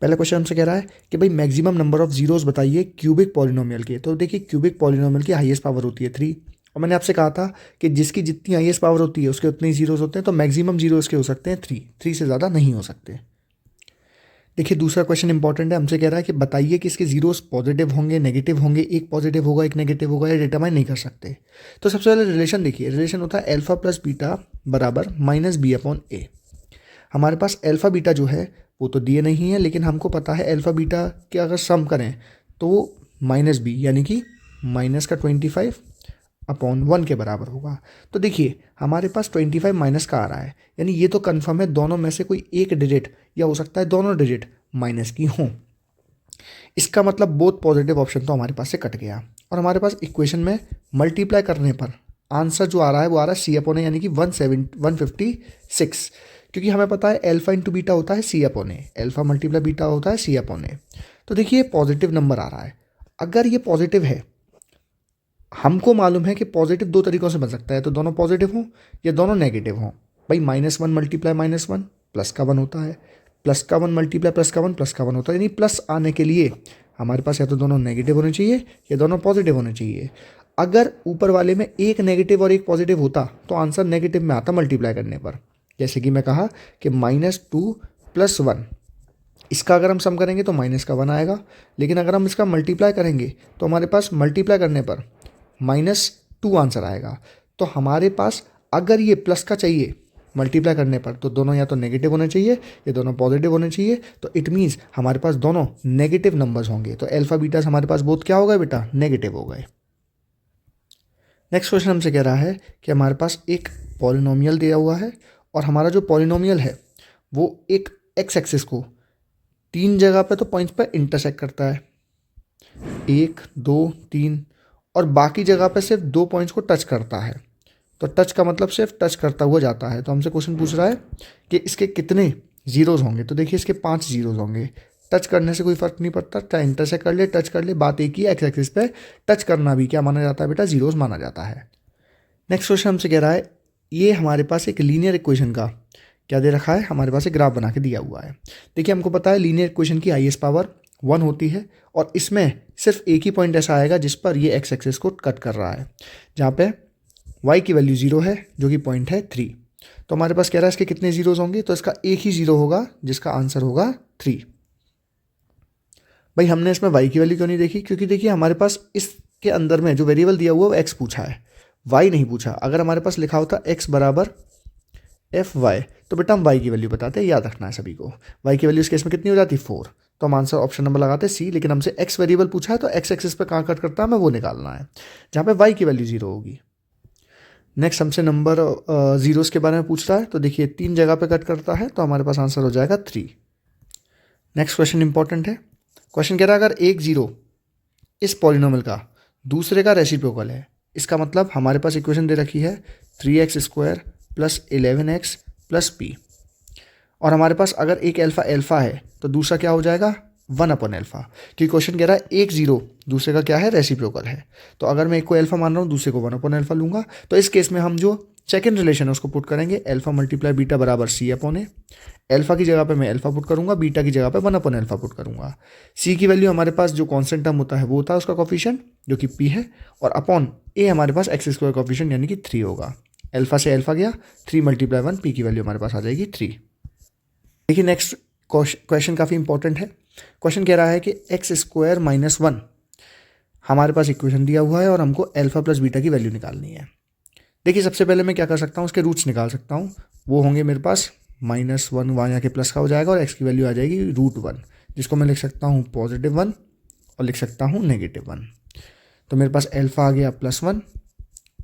पहला क्वेश्चन हमसे कह रहा है कि भाई मैक्सिमम नंबर ऑफ जीरोस बताइए क्यूबिक पॉलिनोमियल के। तो देखिए क्यूबिक पॉलिनोमियल की हाईएस्ट पावर होती है 3, और मैंने आपसे कहा था कि जिसकी जितनी हाईएस्ट पावर होती है उसके उतने ही जीरोस होते हैं। तो मैक्सिमम जीरो इसके हो सकते हैं 3 से ज़्यादा नहीं हो सकते। देखिए दूसरा क्वेश्चन इंपॉर्टेंट है, हमसे कह रहा है कि बताइए कि इसके जीरोस पॉजिटिव होंगे, नेगेटिव होंगे, एक पॉजिटिव होगा एक नेगेटिव होगा, या डिटरमाइन नहीं कर सकते। तो सबसे पहले रिलेशन देखिए, रिलेशन होता है अल्फा प्लस बीटा बराबर -b/a। हमारे पास अल्फा बीटा जो है वो तो दिए नहीं है, लेकिन हमको पता है अल्फा बीटा के अगर सम करें तो वो -b यानी कि -25/1 के बराबर होगा। तो देखिए हमारे पास 25 माइनस का आ रहा है, यानी ये तो कन्फर्म है दोनों में से कोई एक डिजिट, या हो सकता है दोनों डिजिट माइनस की हों। इसका मतलब बोथ पॉजिटिव ऑप्शन तो हमारे पास से कट गया, और हमारे पास इक्वेशन में मल्टीप्लाई करने पर आंसर जो आ रहा है वो आ रहा है सी अपॉन ए, यानी कि 156, क्योंकि हमें पता है एल्फा इंटू बीटा होता है सी अपॉन ए, एल्फा मल्टीप्लाई बीटा होता है सी अपॉन ए। तो देखिए पॉजिटिव नंबर आ रहा है। अगर ये पॉजिटिव है, हमको मालूम है कि पॉजिटिव दो तरीक़ों से बन सकता है, तो दोनों पॉजिटिव हों या दोनों नेगेटिव हों। भाई -1 मल्टीप्लाई -1 प्लस का 1 होता है, प्लस का 1 मल्टीप्लाई प्लस का 1 प्लस का 1 होता है। यानी प्लस आने के लिए हमारे पास या तो दोनों नेगेटिव होने चाहिए या दोनों पॉजिटिव होने चाहिए। अगर ऊपर वाले में एक नेगेटिव और एक पॉजिटिव होता तो आंसर नेगेटिव में आता मल्टीप्लाई करने पर। जैसे कि मैं कहा कि -2 + 1, इसका अगर हम सम करेंगे तो माइनस का 1 आएगा, लेकिन अगर हम इसका मल्टीप्लाई करेंगे तो हमारे पास मल्टीप्लाई करने पर -2 आंसर आएगा। तो हमारे पास अगर ये प्लस का चाहिए मल्टीप्लाई करने पर, तो दोनों या तो नेगेटिव होने चाहिए या दोनों पॉजिटिव होने चाहिए। तो इट मीन्स हमारे पास दोनों नेगेटिव नंबर्स होंगे। तो अल्फा बीटा हमारे पास बोथ क्या हो गए बेटा, नेगेटिव हो गए। नेक्स्ट क्वेश्चन हमसे कह रहा है कि हमारे पास एक पॉलिनोमियल दिया हुआ है और हमारा जो पॉलिनोमियल है वो एक एक्स एक्सिस को 3 जगह पे तो पॉइंट्स पे इंटरसेक्ट करता है, 1 2 3, और बाकी जगह पे सिर्फ 2 पॉइंट्स को टच करता है। तो टच का मतलब सिर्फ टच करता हुआ जाता है। तो हमसे क्वेश्चन पूछ रहा है कि इसके कितने जीरोज़ होंगे। तो देखिए इसके 5 जीरोज़ होंगे। टच करने से कोई फ़र्क नहीं पड़ता, चाहे इंटरसेक्ट कर ले टच कर ले, बात एक ही है, एक्स एक्सिस पे टच करना भी क्या माना जाता है बेटा, जीरोज़ माना जाता है। नेक्स्ट क्वेश्चन हमसे कह रहा है, ये हमारे पास एक लीनियर इक्वेशन का क्या दे रखा है, हमारे पास एक ग्राफ बना के दिया हुआ है। देखिए हमको पता है लीनियर इक्वेशन की हाईएस्ट पावर 1 होती है, और इसमें सिर्फ एक ही पॉइंट ऐसा आएगा जिस पर ये एक्स एक्सिस को कट कर रहा है, जहाँ पे y की वैल्यू 0 है, जो कि पॉइंट है 3। तो हमारे पास कह रहा है इसके कितने जीरोज़ होंगे, तो इसका एक ही जीरो होगा जिसका आंसर होगा 3। भाई हमने इसमें y की वैल्यू क्यों नहीं देखी, क्योंकि देखिए हमारे पास इसके अंदर में जो वेरिएबल दिया हुआ है वो x पूछा है, y नहीं पूछा। अगर हमारे पास लिखा होता x बराबर fy, तो बेटा हम y की वैल्यू बताते हैं, याद रखना है सभी को। y की वैल्यू इस केस में कितनी हो जाती है, 4। तो हम आंसर ऑप्शन नंबर लगाते हैं सी, लेकिन हमसे x वेरिएबल पूछा है तो x एक्सिस पे कहाँ कट करता है हमें वो निकालना है, जहाँ पे y की वैल्यू 0 होगी। नेक्स्ट हमसे नंबर जीरोज़ के बारे में पूछ रहा है, तो देखिए 3 जगह पे कट करता है, तो हमारे पास आंसर हो जाएगा 3। नेक्स्ट क्वेश्चन इंपॉर्टेंट है। क्वेश्चन कह रहा है अगर एक जीरो इस पॉलिनोमियल का दूसरे का रेसिप्रोकल है, इसका मतलब हमारे पास इक्वेशन दे रखी है 3x² + 11x + p, और हमारे पास अगर एक अल्फा है तो दूसरा क्या हो जाएगा 1/अल्फा, क्योंकि क्वेश्चन कह रहा है एक जीरो दूसरे का क्या है, रेसिप्रोकल है। तो अगर मैं एक को अल्फा मान रहा हूँ दूसरे को 1/अल्फा लूंगा, तो इस केस में हम जो सेकेंड रिलेशन है उसको पुट करेंगे, अल्फा × बीटा बराबर c/a। अल्फा की जगह पे मैं अल्फा पुट करूंगा, बीटा की जगह पे 1/अल्फा पुट करूंगा। सी की वैल्यू हमारे पास जो कांस्टेंट टर्म होता है वो होता है उसका कोफिशिएंट, जो कि p है, और अपॉन a हमारे पास x² कोफिशिएंट यानी कि 3 होगा। अल्फा से अल्फा गया, 3 × 1, p की वैल्यू हमारे पास आ जाएगी 3। देखिए नेक्स्ट क्वेश्चन काफ़ी इंपॉर्टेंट है। क्वेश्चन कह रहा है कि x² - 1 हमारे पास इक्वेशन दिया हुआ है और हमको अल्फा + बीटा की वैल्यू निकालनी है। देखिए सबसे पहले मैं क्या कर सकता हूँ, उसके रूट्स निकाल सकता हूँ। वो होंगे मेरे पास -1 वहाँ जाके प्लस का हो जाएगा, और x की वैल्यू आ जाएगी √1, जिसको मैं लिख सकता हूँ +1 और लिख सकता हूँ -1। तो मेरे पास अल्फा आ गया +1,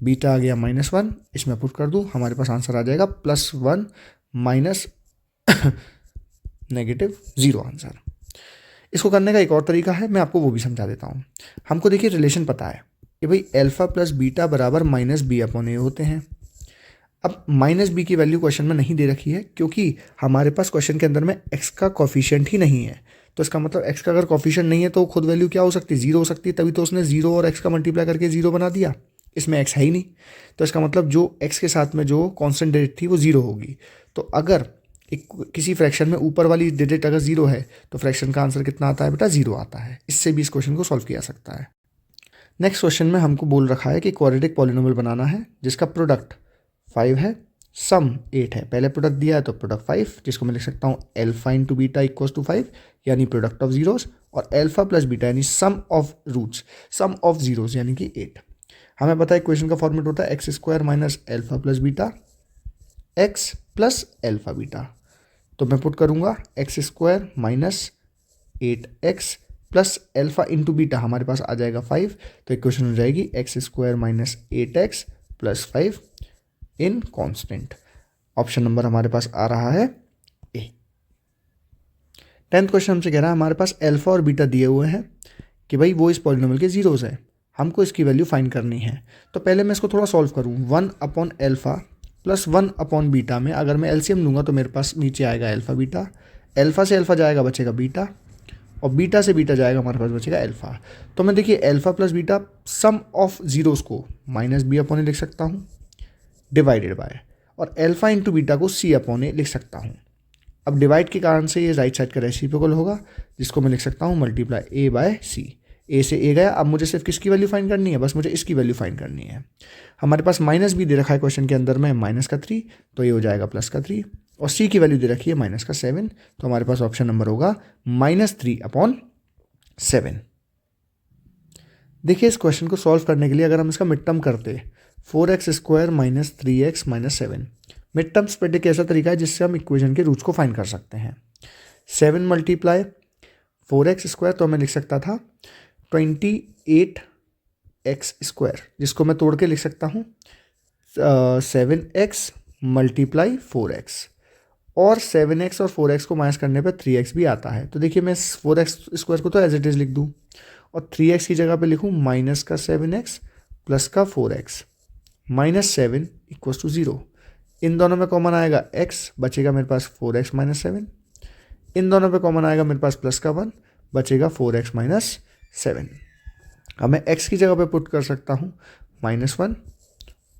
बीटा आ गया -1, इसमें पुट कर दूँ, हमारे पास आंसर आ जाएगा +1 - -0 आंसर। इसको करने का एक और तरीका है, मैं आपको वो भी समझा देता हूँ। हमको देखिए रिलेशन पता है कि भाई अल्फा + बीटा बराबर -b/a होते हैं। अब -b की वैल्यू क्वेश्चन में नहीं दे रखी है, क्योंकि हमारे पास क्वेश्चन के अंदर में x का कोफिशिएंट ही नहीं है। तो इसका मतलब x का अगर कोफिशिएंट नहीं है तो खुद वैल्यू क्या हो सकती है, 0 हो सकती है। तभी तो उसने 0 और x का मल्टीप्लाई करके 0 बना दिया। इसमें x है ही नहीं, तो इसका मतलब जो x के साथ में जो कॉन्स्टेंट डिजिट थी वो 0 होगी। तो अगर किसी फ्रैक्शन में ऊपर वाली डिजिट अगर 0 है तो फ्रैक्शन का आंसर कितना आता है बेटा, 0 आता है। इससे भी इस क्वेश्चन को सॉल्व किया सकता है। नेक्स्ट क्वेश्चन में हमको बोल रखा है कि क्वाड्रेटिक पॉलिनोमियल बनाना है जिसका प्रोडक्ट 5 है, सम 8 है। पहले प्रोडक्ट दिया है तो प्रोडक्ट 5, जिसको मैं लिख सकता हूँ अल्फा × बीटा = 5, यानी प्रोडक्ट ऑफ जीरोस, और अल्फा + बीटा यानी sum of roots, sum of zeros यानी कि 8। हमें पता है इक्वेशन का फॉर्मेट होता है x² - alpha + beta x + alpha beta. तो मैं पुट करूँगा x² - 8x + अल्फा × बीटा, हमारे पास आ जाएगा 5। तो इक्वेशन हो जाएगी x² - 8x + 5 इन कांस्टेंट। ऑप्शन नंबर हमारे पास आ रहा है ए। 10th क्वेश्चन हमसे कह रहा है हमारे पास अल्फा और बीटा दिए हुए हैं कि भाई वो इस पॉलिनोमियल के जीरोज़ है, हमको इसकी वैल्यू फाइंड करनी है। तो पहले मैं इसको थोड़ा सॉल्व करूँ। 1/अल्फ़ा प्लस 1/बीटा में अगर मैं एलसीएम लूँगा तो मेरे पास नीचे आएगा अल्फ़ा बीटा, अल्फ़ा से अल्फ़ा जाएगा बचेगा बीटा, और बीटा से बीटा जाएगा हमारे पास बचेगा अल्फ़ा। तो मैं देखिए alpha plus beta some of zeros को माइनस बी अपॉन ए लिख सकता हूँ डिवाइडेड बाय, और अल्फ़ा इंटू बीटा को सी अपॉन ए लिख सकता हूँ। अब डिवाइड के कारण से ये राइट साइड का रेसिप्रोकल होगा, जिसको मैं लिख सकता हूँ मल्टीप्लाई ए बाय सी। ए से ए गया, अब मुझे सिर्फ किसकी वैल्यू फाइंड करनी है, बस मुझे इसकी वैल्यू फाइंड करनी है। हमारे पास माइनस भी दे रखा है क्वेश्चन के अंदर में -3, तो ये हो जाएगा +3, और सी की वैल्यू दे रखी है -7, तो हमारे पास ऑप्शन नंबर होगा -3/7। देखिए इस क्वेश्चन को सॉल्व करने के लिए अगर हम इसका मिड टर्म करते 4x² - 3x - 7, मिड टर्म्स पर एक ऐसा तरीका है जिससे हम इक्वेशन के रूट्स को फाइंड कर सकते हैं। 7 × 4x², तो मैं लिख सकता था 28x², जिसको मैं तोड़ के लिख सकता हूँ 7x × 4x, और 7x और 4x को माइनस करने पर 3x भी आता है। तो देखिए मैं 4x² को तो एज इट इज़ लिख दूँ, और 3x की जगह पे लिखूँ -7x प्लस 4x, -7 = 0। इन दोनों में कॉमन आएगा x, बचेगा मेरे पास 4x - 7। इन दोनों पे कॉमन आएगा मेरे पास +1, बचेगा 4x - 7। अब मैं x की जगह पे पुट कर सकता हूँ -1,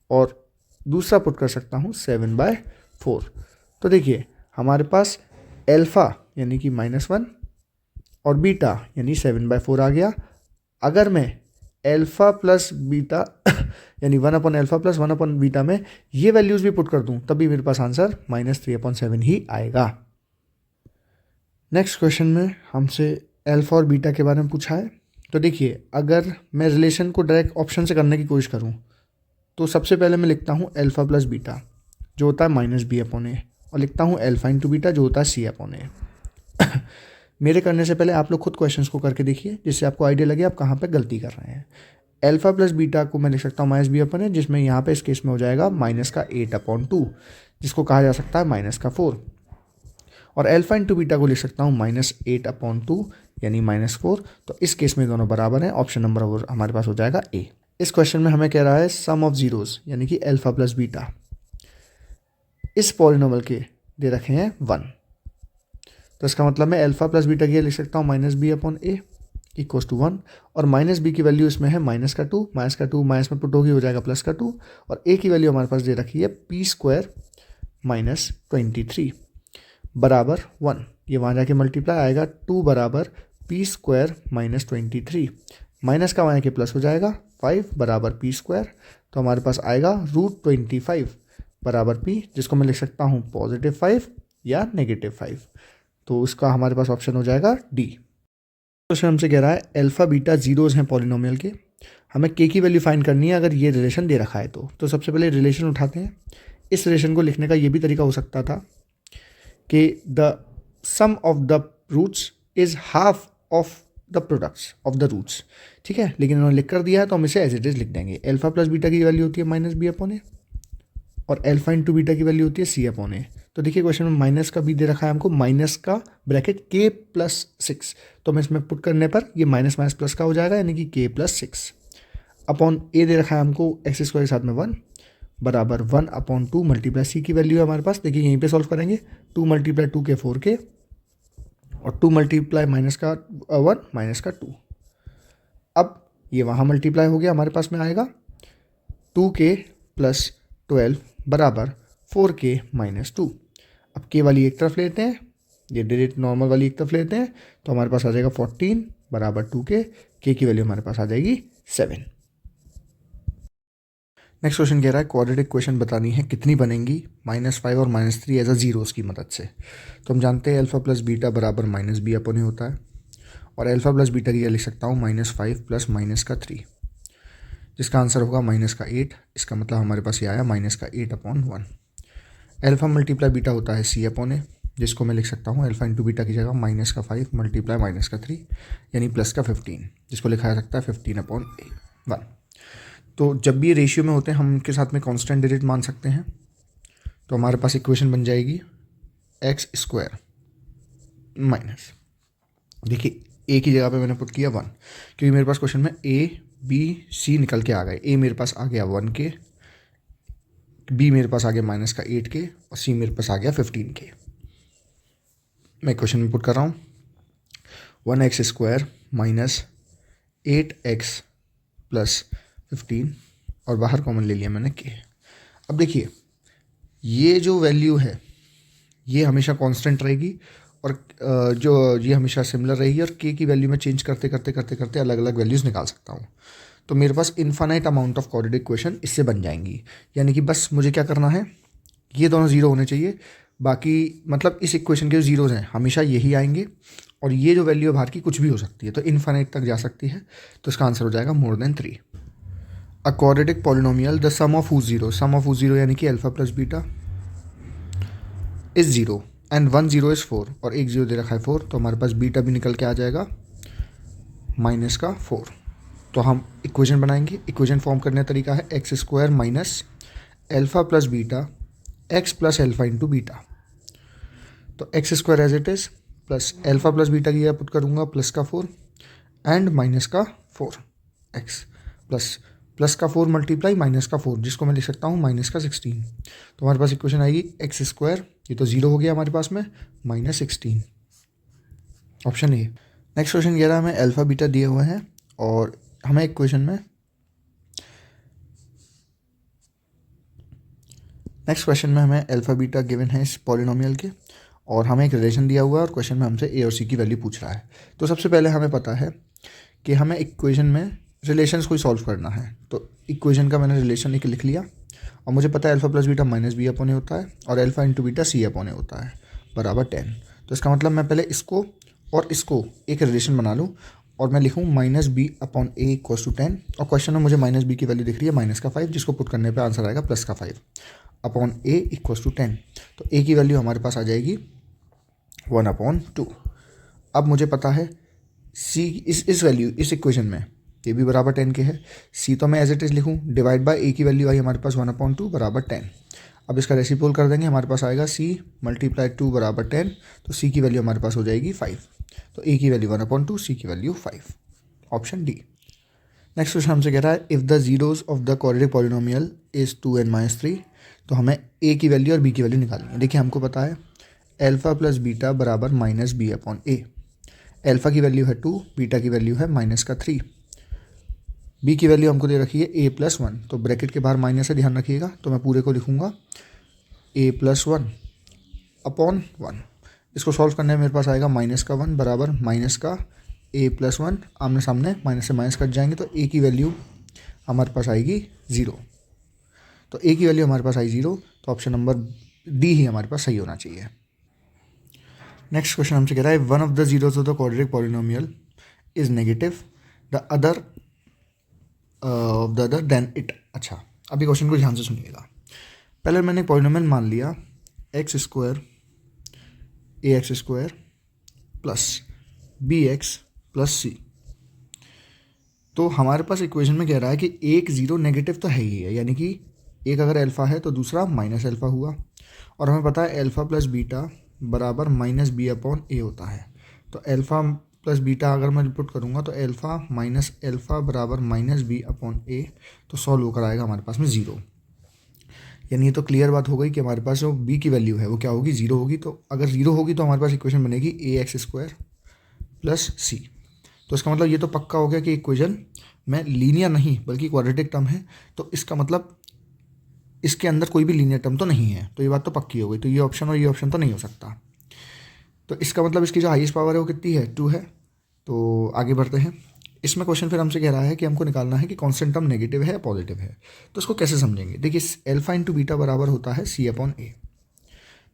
और दूसरा पुट कर सकता हूँ 7/4। तो देखिए हमारे पास अल्फ़ा यानी कि -1 और बीटा यानी 7/4 आ गया। अगर मैं अल्फ़ा प्लस बीटा यानी 1/अल्फ़ा प्लस 1/बीटा में ये वैल्यूज़ भी पुट कर दूँ, तभी मेरे पास आंसर -3/7 ही आएगा। नेक्स्ट क्वेश्चन में हमसे अल्फ़ा और बीटा के बारे में पूछा है। तो देखिए अगर मैं रिलेशन को डायरेक्ट ऑप्शन से करने की कोशिश करूँ, तो सबसे पहले मैं लिखता हूँ अल्फ़ा प्लस बीटा जो होता है -b/a, और लिखता हूँ अल्फ़ा इंटू बीटा जो होता है c/a। मेरे करने से पहले आप लोग खुद क्वेश्चंस को करके देखिए, जिससे आपको आइडिया लगे आप कहाँ पे गलती कर रहे हैं। अल्फ़ा प्लस बीटा को मैं लिख सकता हूँ -b/a, जिसमें यहाँ पे इस केस में हो जाएगा -8/2, जिसको कहा जा सकता है -4, और अल्फ़ा इंटू बीटा को लिख सकता हूँ -8/2 यानी -4। तो इस केस में दोनों बराबर हैं, ऑप्शन नंबर हमारे पास हो जाएगा ए। इस क्वेश्चन में हमें कह रहा है सम ऑफ जीरोस यानी कि अल्फ़ा प्लस बीटा इस पॉलिनोमियल के दे रखे हैं 1। तो इसका मतलब मैं अल्फ़ा प्लस बीटा की लिख सकता हूँ -b/a = 1, और -b की वैल्यू इसमें है -2, -2 माइनस में पुट होगी हो जाएगा +2, और a की वैल्यू हमारे पास दे रखी है p² - 23 बराबर 1। ये वहाँ जाके मल्टीप्लाई आएगा 2 बराबर p² - 23, माइनस का वहाँ के प्लस हो जाएगा 5 बराबर p²। तो हमारे पास आएगा √25 बराबर p, जिसको मैं लिख सकता हूँ +5 या -5। तो इसका हमारे पास ऑप्शन हो जाएगा डी। क्वेश्चन हमसे कह रहा है अल्फ़ा बीटा जीरोज़ हैं पॉलिनोमियल के, हमें k की वैल्यू फाइंड करनी है अगर ये रिलेशन दे रखा है तो सबसे पहले रिलेशन उठाते हैं। इस रिलेशन को लिखने का ये भी तरीका हो सकता था कि the sum of the roots is half of the products of the roots, ठीक है, लेकिन इन्होंने लिख कर दिया है तो हम इसे एज इट इज़ लिख देंगे। अल्फ़ा प्लस बीटा की वैल्यू होती है -b/a, और अल्फ़ा इंटू बीटा की वैल्यू होती है c/a। तो देखिए क्वेश्चन में माइनस का भी दे रखा है हमको, माइनस का ब्रैकेट k+6, तो मैं इसमें पुट करने पर ये माइनस माइनस प्लस का हो जाएगा यानी कि k+6 अपॉन a दे रखा है हमको x² के साथ में 1 बराबर 1/2 मल्टीप्लाई c की वैल्यू है हमारे पास। देखिए यहीं पे सॉल्व करेंगे, 2 × 2 के 4k, और 2 × माइनस का 1 माइनस का 2। अब ये वहाँ मल्टीप्लाई हो गया, हमारे पास में आएगा 2k + 12 बराबर 4k - 2। अब k वाली एक तरफ लेते हैं, ये डायरेक्ट नॉर्मल वाली एक तरफ लेते हैं, तो हमारे पास आ जाएगा 14 बराबर 2k, k की वैल्यू हमारे पास आ जाएगी 7। नेक्स्ट क्वेश्चन कह रहा है क्वाड्रेटिक इक्वेशन बतानी है, कितनी बनेंगी -5 और -3 एज अ जीरोस की मदद से। तो हम जानते हैं अल्फ़ा प्लस बीटा बराबर -b/a होता है, और अल्फ़ा प्लस बीटा की लिख सकता हूँ -5 प्लस -3, जिसका आंसर होगा -8। इसका मतलब हमारे पास ये आया -8/1। अल्फ़ा मल्टीप्लाई बीटा होता है c/a, जिसको मैं लिख सकता हूँ अल्फ़ा इंटू बीटा की जगह -5 मल्टीप्लाई -3 यानी +15, जिसको लिखा जा सकता है 15/1। तो जब भी ये रेशियो में होते हैं हम उनके साथ में कांस्टेंट डिजिट मान सकते हैं। तो हमारे पास इक्वेशन बन जाएगी x² - देखिए ए की जगह पे मैंने पुट किया 1, क्योंकि मेरे पास क्वेश्चन में ए बी सी निकल के आ गए। ए मेरे पास आ गया 1 के, बी मेरे पास आ गया -8 के, और सी मेरे पास आ गया 15 के। मैं क्वेश्चन में पुट कर रहा हूँ 1x² माइनस 8x प्लस 15, और बाहर कॉमन ले लिया मैंने के। अब देखिए ये जो वैल्यू है ये हमेशा कांस्टेंट रहेगी, और जो ये हमेशा सिमिलर रहेगी, और के की वैल्यू में चेंज करते करते करते करते अलग अलग वैल्यूज़ निकाल सकता हूँ। तो मेरे पास infinite amount of quadratic equation इससे बन जाएंगी। यानी कि बस मुझे क्या करना है, ये दोनों ज़ीरो होने चाहिए, बाकी मतलब इस इक्वेशन के जो ज़ीरोज़ हैं हमेशा यही आएंगे, और ये जो वैल्यू है बाहर की कुछ भी हो सकती है, तो इन्फानाइट तक जा सकती है। तो इसका आंसर हो जाएगा more than 3। A quadratic polynomial the sum of whose zero, sum of whose zero यानी कि alpha plus beta is zero and 1 0 is 4, और एक जीरो दे रखा है 4, तो हमारे पास बीटा भी निकल के आ जाएगा -4। तो हम इक्वेशन बनाएंगे। इक्वेशन फॉर्म करने का तरीका है x² minus alpha plus beta x plus alpha into beta. तो x² as it is plus alpha plus beta की जगह पुट करूँगा प्लस का 4 एंड माइनस का 4 x प्लस का 4 मल्टीप्लाई माइनस का 4, जिसको मैं लिख सकता हूँ माइनस का 16। तो हमारे पास इक्वेशन आएगी x², ये तो जीरो हो गया हमारे पास में, -16, ऑप्शन ए। नेक्स्ट क्वेश्चन कह रहा है हमें अल्फा बीटा दिए हुए हैं, और हमें इक्वेशन में नेक्स्ट क्वेश्चन में हमें अल्फा बीटा गिवन है इस पॉलिनोमियल के, और हमें एक रिलेशन दिया हुआ है, और क्वेश्चन में हमसे ए और सी की वैल्यू पूछ रहा है। तो सबसे पहले हमें पता है कि हमें इक्वेशन में रिलेशंस को सॉल्व करना है। तो इक्वेशन का मैंने रिलेशन एक लिख लिया, और मुझे पता है alpha plus beta -b upon ए होता है, और alpha into beta c upon ए होता है बराबर 10। तो इसका मतलब मैं पहले इसको और इसको एक रिलेशन बना लूँ, और मैं लिखूँ -b upon a equals to 10, और क्वेश्चन में मुझे -b की वैल्यू दिख रही है -5, जिसको पुट करने पर आंसर आएगा +5 अपॉन ए इक्वल्स टू 10। तो ए की वैल्यू हमारे पास आ जाएगी 1/2। अब मुझे पता है सी इस वैल्यू इस इक्वेशन में ये भी बराबर 10 के है। सी तो मैं एज इट इज़ लिखूँ, डिवाइड बाय ए की वैल्यू आई हमारे पास 1/2 बराबर 10। अब इसका रेसिप्रोकल कर देंगे, हमारे पास आएगा सी मल्टीप्लाई 2 बराबर 10, तो सी की वैल्यू हमारे पास हो जाएगी 5। तो ए की वैल्यू 1/2, सी की value 5, option D. Next question हमसे कह रहा है if the zeros of the quadratic polynomial is 2n - 3, तो हमें ए की वैल्यू और बी की वैल्यू निकालनी है। देखिए हमको पता है एल्फा प्लस बीटा बराबर -b अपॉन ए। एल्फा की वैल्यू है 2, बीटा की वैल्यू है -3, बी की वैल्यू हमको दे रखी है a+1, तो ब्रैकेट के बाहर माइनस है, ध्यान रखिएगा। तो मैं पूरे को लिखूँगा a+1 अपॉन 1। इसको सॉल्व करने में मेरे पास आएगा -1 बराबर -a+1, आमने सामने माइनस से माइनस कट जाएंगे, तो a की वैल्यू हमारे पास आएगी 0। तो a की वैल्यू हमारे पास आई 0, तो ऑप्शन नंबर डी ही हमारे पास सही होना चाहिए। नेक्स्ट क्वेश्चन हमसे कह रहा है one of the zeros of the quadratic polynomial is negative the other of the other than it. अच्छा, अभी क्वेश्चन को ध्यान से सुनिएगा। पहले मैंने पॉलिनोमियल मान लिया x² ax² plus bx plus c। तो हमारे पास इक्वेशन में कह रहा है कि एक जीरो नेगेटिव तो है ही है, यानी कि एक अगर अल्फ़ा है तो दूसरा माइनस अल्फ़ा हुआ, और हमें पता है अल्फ़ा प्लस बीटा बराबर -b अपॉन ए होता है। तो अल्फ़ा प्लस बीटा अगर मैं पुट करूँगा तो अल्फ़ा माइनस अल्फ़ा बराबर -b अपॉन ए, तो सॉल्व होकर आएगा हमारे पास में 0। यानी ये तो क्लियर बात हो गई कि हमारे पास जो b की वैल्यू है वो क्या होगी, 0 होगी। तो अगर 0 होगी तो हमारे पास इक्वेशन बनेगी ax² प्लस c। तो इसका मतलब ये तो पक्का हो गया कि इक्वेशन में लीनियर नहीं बल्कि क्वाड्रेटिक टर्म है। तो इसका मतलब इसके अंदर कोई भी लीनियर टर्म तो नहीं है, तो ये बात तो पक्की हो गई। तो ये ऑप्शन और ये ऑप्शन तो नहीं हो सकता। तो इसका मतलब इसकी जो हाईएस्ट पावर है वो कितनी है, 2 है। तो आगे बढ़ते हैं। इसमें क्वेश्चन फिर हमसे कह रहा है कि हमको निकालना है कि कांस्टेंट टर्म नेगेटिव है या पॉजिटिव है। तो इसको कैसे समझेंगे, देखिए अल्फा इंटू बीटा बराबर होता है c अपॉन ए।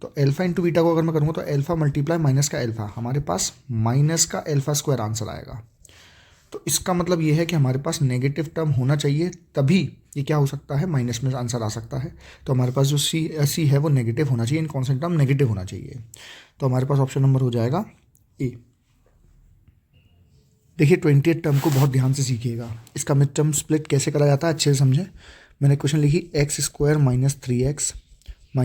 तो अल्फा इंटू बीटा को अगर मैं करूँगा तो अल्फा मल्टीप्लाई माइनस का अल्फा, हमारे पास माइनस का अल्फा स्क्वायर आंसर आएगा। तो इसका मतलब ये है कि हमारे पास नेगेटिव टर्म होना चाहिए, तभी ये क्या हो सकता है, माइनस में आंसर आ सकता है। तो हमारे पास जो सी है वो नेगेटिव होना चाहिए, इन कांस्टेंट टर्म नेगेटिव होना चाहिए। तो हमारे पास ऑप्शन नंबर हो जाएगा ए। देखिए 28 टर्म को बहुत ध्यान से सीखिएगा। इसका मिड टर्म स्प्लिट कैसे करा जाता है अच्छे से समझें। मैंने क्वेश्चन लिखी x² - 3x -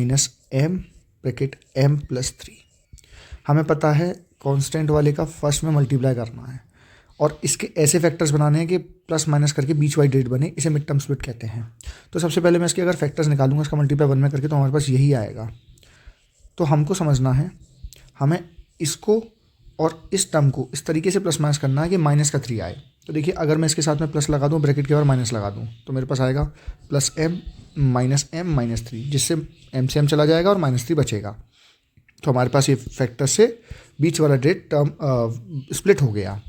m bracket m + 3। हमें पता है कांस्टेंट वाले का फर्स्ट में मल्टीप्लाई करना है और इसके ऐसे फैक्टर्स बनाने हैं कि प्लस माइनस करके बीच वाइड रेट बने, इसे मिड टर्म स्प्लिट कहते हैं। तो सबसे पहले मैं इसके अगर फैक्टर्स निकालूंगा इसका मल्टीप्लाई 1 में करके तो हमारे पास यही आएगा। तो हमको समझना है, हमें इसको और इस टर्म को इस तरीके से प्लस माइनस करना है कि माइनस का 3 आए। तो देखिए अगर मैं इसके साथ में प्लस लगा दूँ, ब्रैकेट के बाद माइनस लगा दूँ, तो मेरे पास आएगा प्लस m माइनस 3, जिससे m से m चला जाएगा और -3 बचेगा। तो हमारे पास ये फैक्टर से बीच वाला रेट टर्म स्प्लिट हो गया।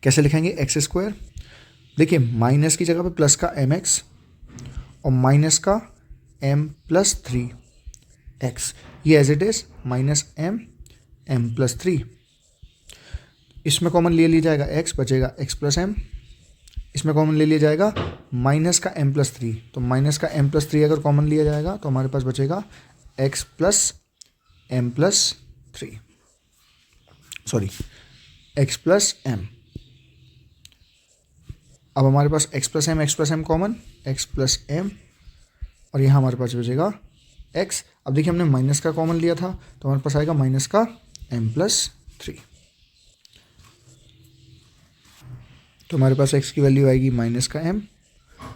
कैसे लिखेंगे? x², देखिए माइनस की जगह पे प्लस का mx और माइनस का m+3x, ये एज इट इज -m+3। इसमें कॉमन ले लिया जाएगा x, बचेगा x+m। इसमें कॉमन ले लिया जाएगा माइनस का m+3, तो माइनस का m+3 अगर कॉमन लिया जाएगा तो हमारे पास बचेगा x+m+3, सॉरी x+m। अब हमारे पास x+m कॉमन, x+m, और यहाँ हमारे पास बचेगा x। अब देखिए हमने माइनस का कॉमन लिया था तो हमारे पास आएगा माइनस का m+3। तो हमारे पास x की वैल्यू आएगी माइनस का m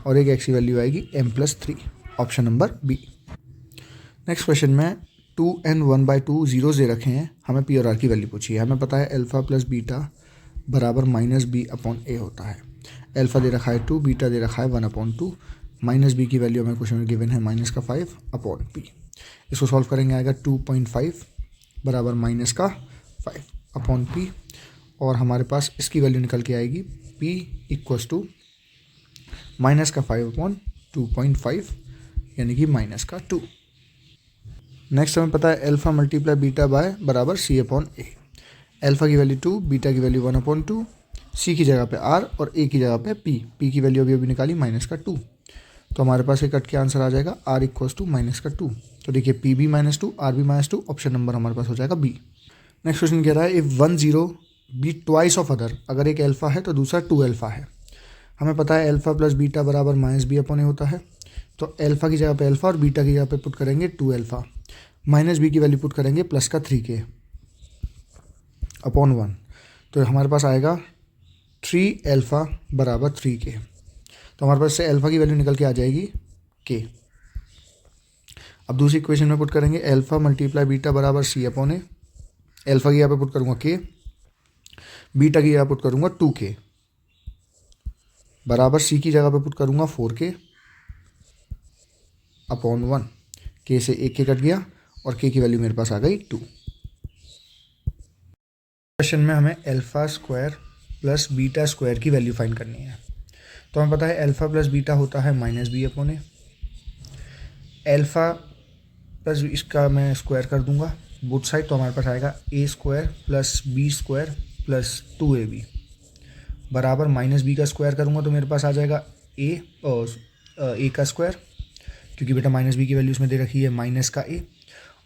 और एक x की वैल्यू आएगी m+3, option number B. Next question में 2n 1/2 जीरोस दे रखे हैं, हमें p और r की वैल्यू पूछी है। हमें पता है अल्फा प्लस बीटा बराबर -b/a होता है। अल्फा दे रखा है 2, बीटा दे रखा है 1/2, -b की वैल्यू हमें क्वेश्चन में गिवन है -5/p। इसको सॉल्व करेंगे, आएगा 2.5 बराबर -5/p, और हमारे पास इसकी वैल्यू निकल के आएगी p = -5/2.5 यानी कि -2। नेक्स्ट हमें पता है अल्फा मल्टीप्लाई बीटा बाय बराबर c/a। अल्फा की वैल्यू 2, बीटा की वैल्यू 1/2, c की जगह पे r और a की जगह पे p की वैल्यू अभी निकाली -2। तो हमारे पास ये कट के आंसर आ जाएगा r = -2। तो देखिए p भी -2, r भी -2, ऑप्शन नंबर हमारे पास हो जाएगा b। नेक्स्ट क्वेश्चन कह रहा है if 1 0 be twice of other, अगर एक अल्फा है तो दूसरा 2 अल्फा है। हमें पता है अल्फा प्लस बीटा बराबर -b/a होता है। तो अल्फा की जगह पे अल्फा और बीटा की जगह पे पुट करेंगे 2 अल्फा, -b की वैल्यू पुट करेंगे प्लस का 3k/1। तो हमारे पास आएगा 3 अल्फा बराबर 3k। तो हमारे पास से अल्फा की वैल्यू निकल के आ जाएगी k। अब दूसरी इक्वेशन में पुट करेंगे अल्फा मल्टीप्लाई बीटा बराबर c/a। अल्फा की यहाँ पे पुट करूँगा k, बीटा की जगह पुट करूँगा 2k बराबर c की जगह पे पुट करूँगा 4k/1। k से 1k कट गया और k की वैल्यू मेरे पास आ गई 2। क्वेश्चन में हमें alpha square plus beta square की वैल्यू फाइंड करनी है। तो हमें पता है अल्फा प्लस बीटा होता है -b/a। अल्फा प्लस इसका मैं स्क्वायर कर दूंगा बोथ साइड, तो हमारे पास आएगा a² plus b² plus 2ab बराबर -b का स्क्वायर करूँगा तो मेरे पास आ जाएगा a और a का स्क्वायर, क्योंकि बेटा -b की वैल्यू इसमें दे रखी है माइनस का a,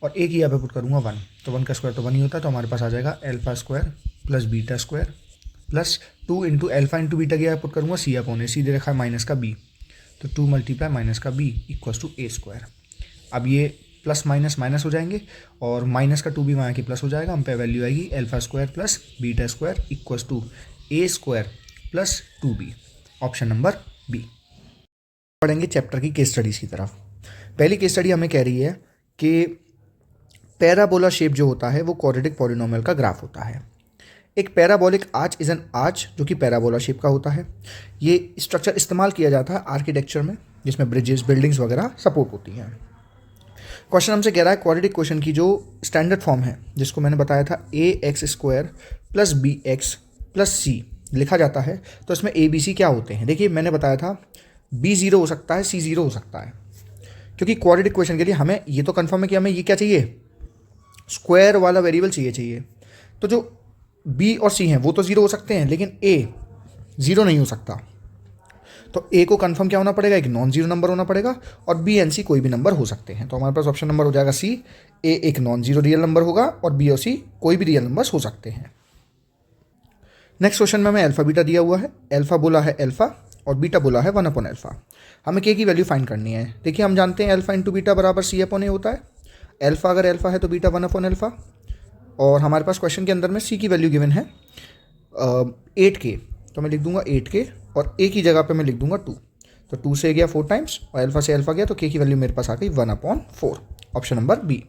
और a की यहाँ पे पुट करूँगा 1, तो 1 का स्क्वायर तो 1 ही होता है। तो हमारे पास आ जाएगा alpha square plus beta square plus 2 into alpha into beta की यहाँ पुट करूँगा c/a, c दे रखा है माइनस का b, तो 2 × -b = a²। अब ये प्लस माइनस माइनस हो जाएंगे और माइनस का 2 भी वहाँ की प्लस हो जाएगा। हम पे वैल्यू आएगी alpha square plus beta square = a² plus 2b, option number B. पढ़ेंगे चैप्टर की केस स्टडीज़ की तरफ। पहली केस स्टडी हमें कह रही है कि पैराबोला शेप जो होता है वो क्वाड्रेटिक पॉलिनोमियल का ग्राफ होता है। एक parabolic arch is an arch जो कि पैराबोला शेप का होता है। ये स्ट्रक्चर इस्तेमाल किया जाता है आर्किटेक्चर में, जिसमें ब्रिजेस बिल्डिंग्स वगैरह सपोर्ट होती हैं। क्वेश्चन हमसे कह रहा है क्वाड्रेटिक क्वेश्चन की जो स्टैंडर्ड फॉर्म है, जिसको मैंने बताया था ax² plus bx plus c लिखा जाता है, तो इसमें a b c क्या होते हैं। देखिए मैंने बताया था b 0 हो सकता है, c 0 हो सकता है, क्योंकि क्वाड्रेटिक क्वेश्चन के लिए हमें ये तो कंफर्म है कि हमें ये क्या चाहिए, स्क्वायर वाला वेरिएबल चाहिए। तो जो b और c हैं वो तो 0 हो सकते हैं, लेकिन a 0 नहीं हो सकता। तो a को कंफर्म क्या होना पड़ेगा, एक नॉन जीरो नंबर होना पड़ेगा, और b एंड c कोई भी नंबर हो सकते हैं। तो हमारे पास ऑप्शन नंबर हो जाएगा c, a एक नॉन जीरो रियल नंबर होगा और b और c कोई भी रियल नंबर्स हो सकते हैं। नेक्स्ट क्वेश्चन में हमें अल्फा बीटा दिया हुआ है। अल्फा बोला है अल्फा और बीटा बोला है 1/α। हमें k की वैल्यू फाइंड करनी है। देखिए हम जानते हैं अल्फा इंटू बीटा बराबर c/a होता है। अल्फा अगर अल्फा है तो बीटा 1/α, और हमारे पास क्वेश्चन के अंदर में सी की वैल्यू गिवन है 8k, तो मैं लिख दूंगा 8k और ए की जगह पे मैं लिख दूंगा 2। तो 2 से गया 4 टाइम्स और अल्फा से अल्फा गया, तो के की वैल्यू मेरे पास आ गई 1/4, option number B.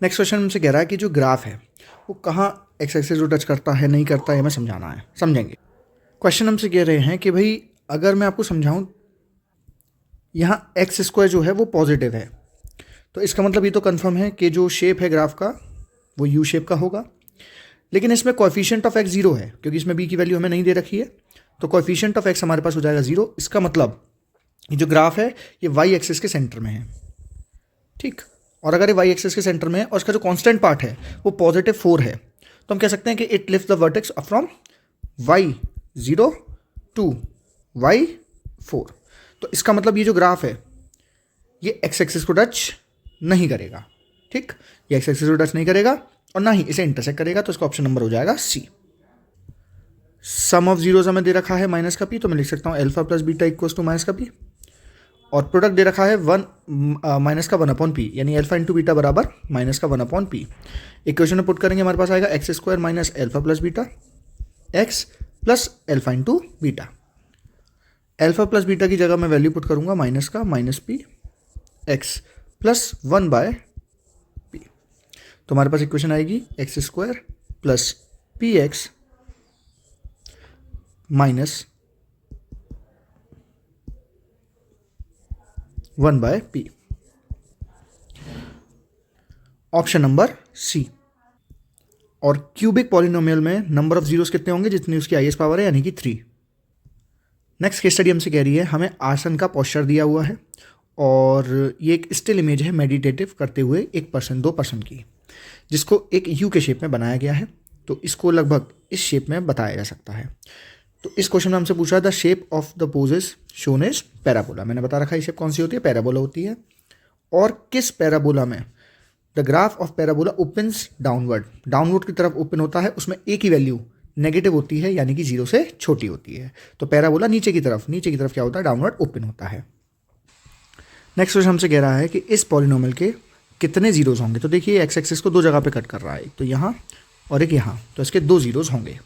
Next question हमसे कह रहा है कि जो ग्राफ है वो कहाँ एक्स एक्सिस को टच करता है नहीं करता है, हमें समझाना है। समझेंगे। क्वेश्चन हमसे कह रहे हैं कि भाई अगर मैं आपको समझाऊं, यहाँ एक्स स्क्वायर जो है वो पॉजिटिव है, तो इसका मतलब ये तो कंफर्म है कि जो शेप है ग्राफ का वो यू शेप का होगा। लेकिन इसमें कोएफिशिएंट ऑफ एक्स 0 है, क्योंकि इसमें बी की वैल्यू हमें नहीं दे रखी है, तो कोएफिशिएंट ऑफ एक्स हमारे पास हो जाएगा 0। इसका मतलब ये जो ग्राफ है ये वाई एक्सिस के सेंटर में है, ठीक। और अगर ये वाई एक्सिस के सेंटर में है और इसका जो कांस्टेंट पार्ट है वो +4 है, तो हम कह सकते हैं कि it lift the vertex from y0 to y4। तो इसका मतलब ये जो ग्राफ है ये एक्स एक्सिस को टच नहीं करेगा, ठीक। ये एक्स एक्सिस को टच नहीं करेगा और ना ही इसे इंटरसेक्ट करेगा, तो इसका ऑप्शन नंबर हो जाएगा सी। सम ऑफ जीरोज हमें दे रखा है माइनस का पी, तो मैं लिख सकता हूँ alpha plus beta equals to minus का पी, और प्रोडक्ट दे रखा है माइनस का 1/p, यानी अल्फा इंटू बीटा बराबर माइनस का 1/p। इक्वेशन में पुट करेंगे हमारे पास आएगा x square minus alpha plus beta x plus alpha into beta. Alpha plus beta की जगह मैं वैल्यू पुट करूंगा माइनस का -p एक्स प्लस 1/p। तो हमारे पास इक्वेशन आएगी x square plus P x minus 1/p, option number C. और क्यूबिक पॉलिनोमियल में नंबर ऑफ जीरोस कितने होंगे, जितनी उसकी हाईएस्ट पावर है, यानी कि 3। नेक्स्ट केस स्टडी हमसे कह रही है हमें आसन का पोस्चर दिया हुआ है और ये एक स्टिल इमेज है मेडिटेटिव करते हुए 1% 2% की, जिसको एक यू के शेप में बनाया गया है। तो इसको लगभग इस शेप में बताया जा सकता है। तो इस क्वेश्चन में हमसे पूछा the shape of the poses shown is parabola. मैंने बता रखा है ये शेप कौन सी होती है, पैराबोला होती है। और किस पैराबोला में the graph of parabola opens downward की तरफ ओपन होता है, उसमें ए की वैल्यू नेगेटिव होती है, यानी कि 0 से छोटी होती है। तो पैराबोला नीचे की तरफ क्या होता है, डाउनवर्ड ओपन होता है। नेक्स्ट क्वेश्चन हमसे कह रहा है कि इस पॉलिनोमियल के कितने जीरोज होंगे। तो देखिए एक्स एक्सिस को 2 जगह पे कट कर रहा है, एक तो यहाँ और एक यहाँ, तो इसके 2 जीरोज होंगे।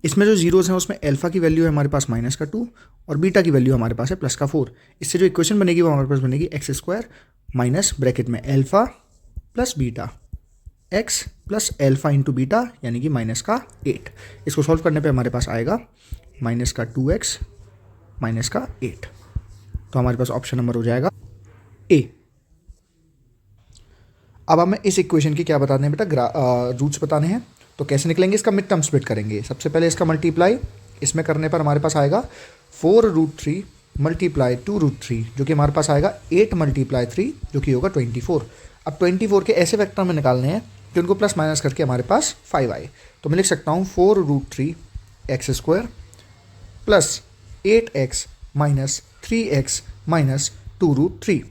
इसमें जो जीरोज हैं उसमें अल्फा की वैल्यू है हमारे पास -2 और बीटा की वैल्यू हमारे पास है +4। इससे जो इक्वेशन बनेगी वो हमारे पास बनेगी एक्स स्क्वायर माइनस ब्रैकेट में alpha plus beta x plus alpha into beta, यानी कि -8। इसको सॉल्व करने पे हमारे पास आएगा -2x -8। तो हमारे पास ऑप्शन नंबर हो जाएगा ए। अब हमें इस इक्वेशन की क्या बताने हैं बेटा, रूट्स बताने हैं। तो कैसे निकलेंगे, इसका मिड टर्म स्प्लिट करेंगे। सबसे पहले इसका मल्टीप्लाई इसमें करने पर हमारे पास आएगा 4√3 मल्टीप्लाई 2√3, जो कि हमारे पास आएगा 8 मल्टीप्लाई 3, जो कि होगा 24। अब 24 के ऐसे वेक्टर में निकालने हैं कि उनको प्लस माइनस करके हमारे पास 5 आए। तो मैं लिख सकता हूँ 4√3 x square plus 8x minus 3x minus 2√3।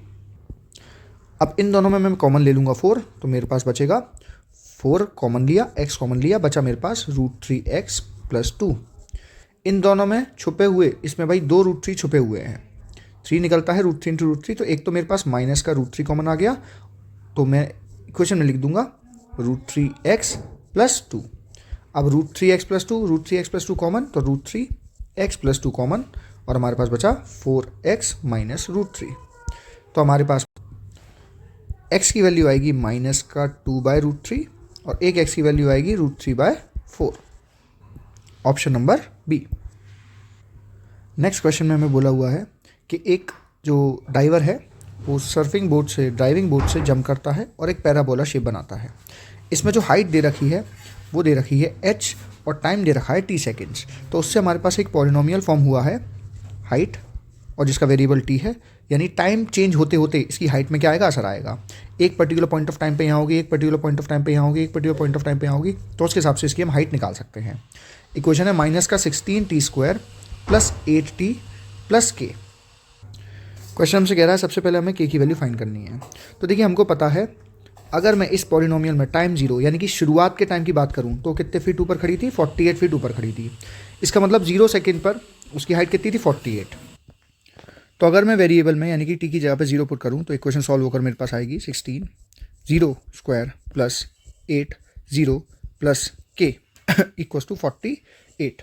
अब इन दोनों में मैं कॉमन ले लूँगा 4, तो मेरे पास बचेगा 4 कॉमन लिया, x कॉमन लिया, बचा मेरे पास √3x प्लस 2। इन दोनों में छुपे हुए, इसमें भाई 2√3 छुपे हुए हैं, 3 निकलता है √3 इंटू √3, तो एक तो मेरे पास माइनस का √3 कॉमन आ गया, तो मैं इक्वेशन में लिख दूंगा √3x प्लस 2। अब √3x प्लस 2 कॉमन, तो √3x प्लस 2 कॉमन, और हमारे पास बचा 4x माइनस √3। तो हमारे पास x की वैल्यू आएगी -2/√3 और एक x की वैल्यू आएगी √3/4, option number B. Next question में हमें बोला हुआ है कि एक जो डाइवर है वो सर्फिंग बोर्ड से, ड्राइविंग बोर्ड से जंप करता है और एक पैराबोला शेप बनाता है। इसमें जो हाइट दे रखी है वो दे रखी है h और टाइम दे रखा है t सेकेंड्स। तो उससे हमारे पास एक पॉलिनोमियल फॉर्म हुआ है हाइट, और जिसका वेरिएबल t है, यानी टाइम चेंज होते होते इसकी हाइट में क्या आएगा, असर आएगा। एक पर्टिकुलर पॉइंट ऑफ टाइम पे यहाँ होगी, एक पर्टिकुलर पॉइंट ऑफ टाइम पे यहाँ होगी, एक पर्टिकुलर पॉइंट ऑफ टाइम पे यहाँ होगी, तो उसके हिसाब से इसकी हम हाइट निकाल सकते हैं। इक्वेशन है -16t² plus 8t plus k। Question हमसे कह रहा है सबसे पहले हमें k की वैल्यू फाइंड करनी है। तो देखिए हमको पता है अगर मैं इस पॉलिनोमियल में टाइम 0 यानी कि शुरुआत के टाइम की बात करूं तो कितने फीट ऊपर खड़ी थी, 48 फीट ऊपर खड़ी थी। इसका मतलब 0 सेकेंड पर उसकी हाइट कितनी थी, 48। तो अगर मैं वेरिएबल में यानी कि t की जगह पे 0 पुट करूं तो इक्वेशन सॉल्व होकर मेरे पास आएगी 16 0 स्क्वायर प्लस 8 0 प्लस के इक्वल्स टू 48।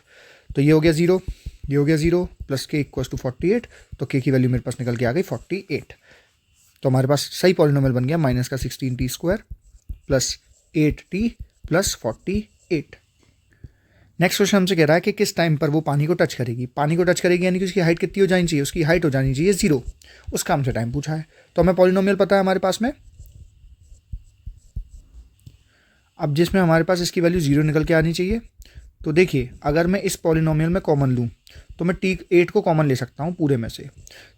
तो ये हो गया 0, ये हो गया 0 प्लस के इक्वल्स टू 48। तो के की वैल्यू मेरे पास निकल के आ गई 48। तो हमारे पास सही पॉलिनोमियल बन गया माइनस का 16t² plus 8t plus 48। Next question हमसे कह रहा है कि किस टाइम पर वो पानी को टच करेगी। पानी को टच करेगी यानी कि उसकी हाइट कितनी हो जानी चाहिए, उसकी हाइट हो जानी चाहिए 0। उसका हमसे टाइम पूछा है, तो हमें पॉलिनोमियल पता है हमारे पास में। अब जिसमें हमारे पास इसकी वैल्यू 0 निकल के आनी चाहिए, तो देखिए अगर मैं इस पॉलिनोमियल में कॉमन लूँ तो मैं t8 को कॉमन ले सकता हूँ पूरे में से।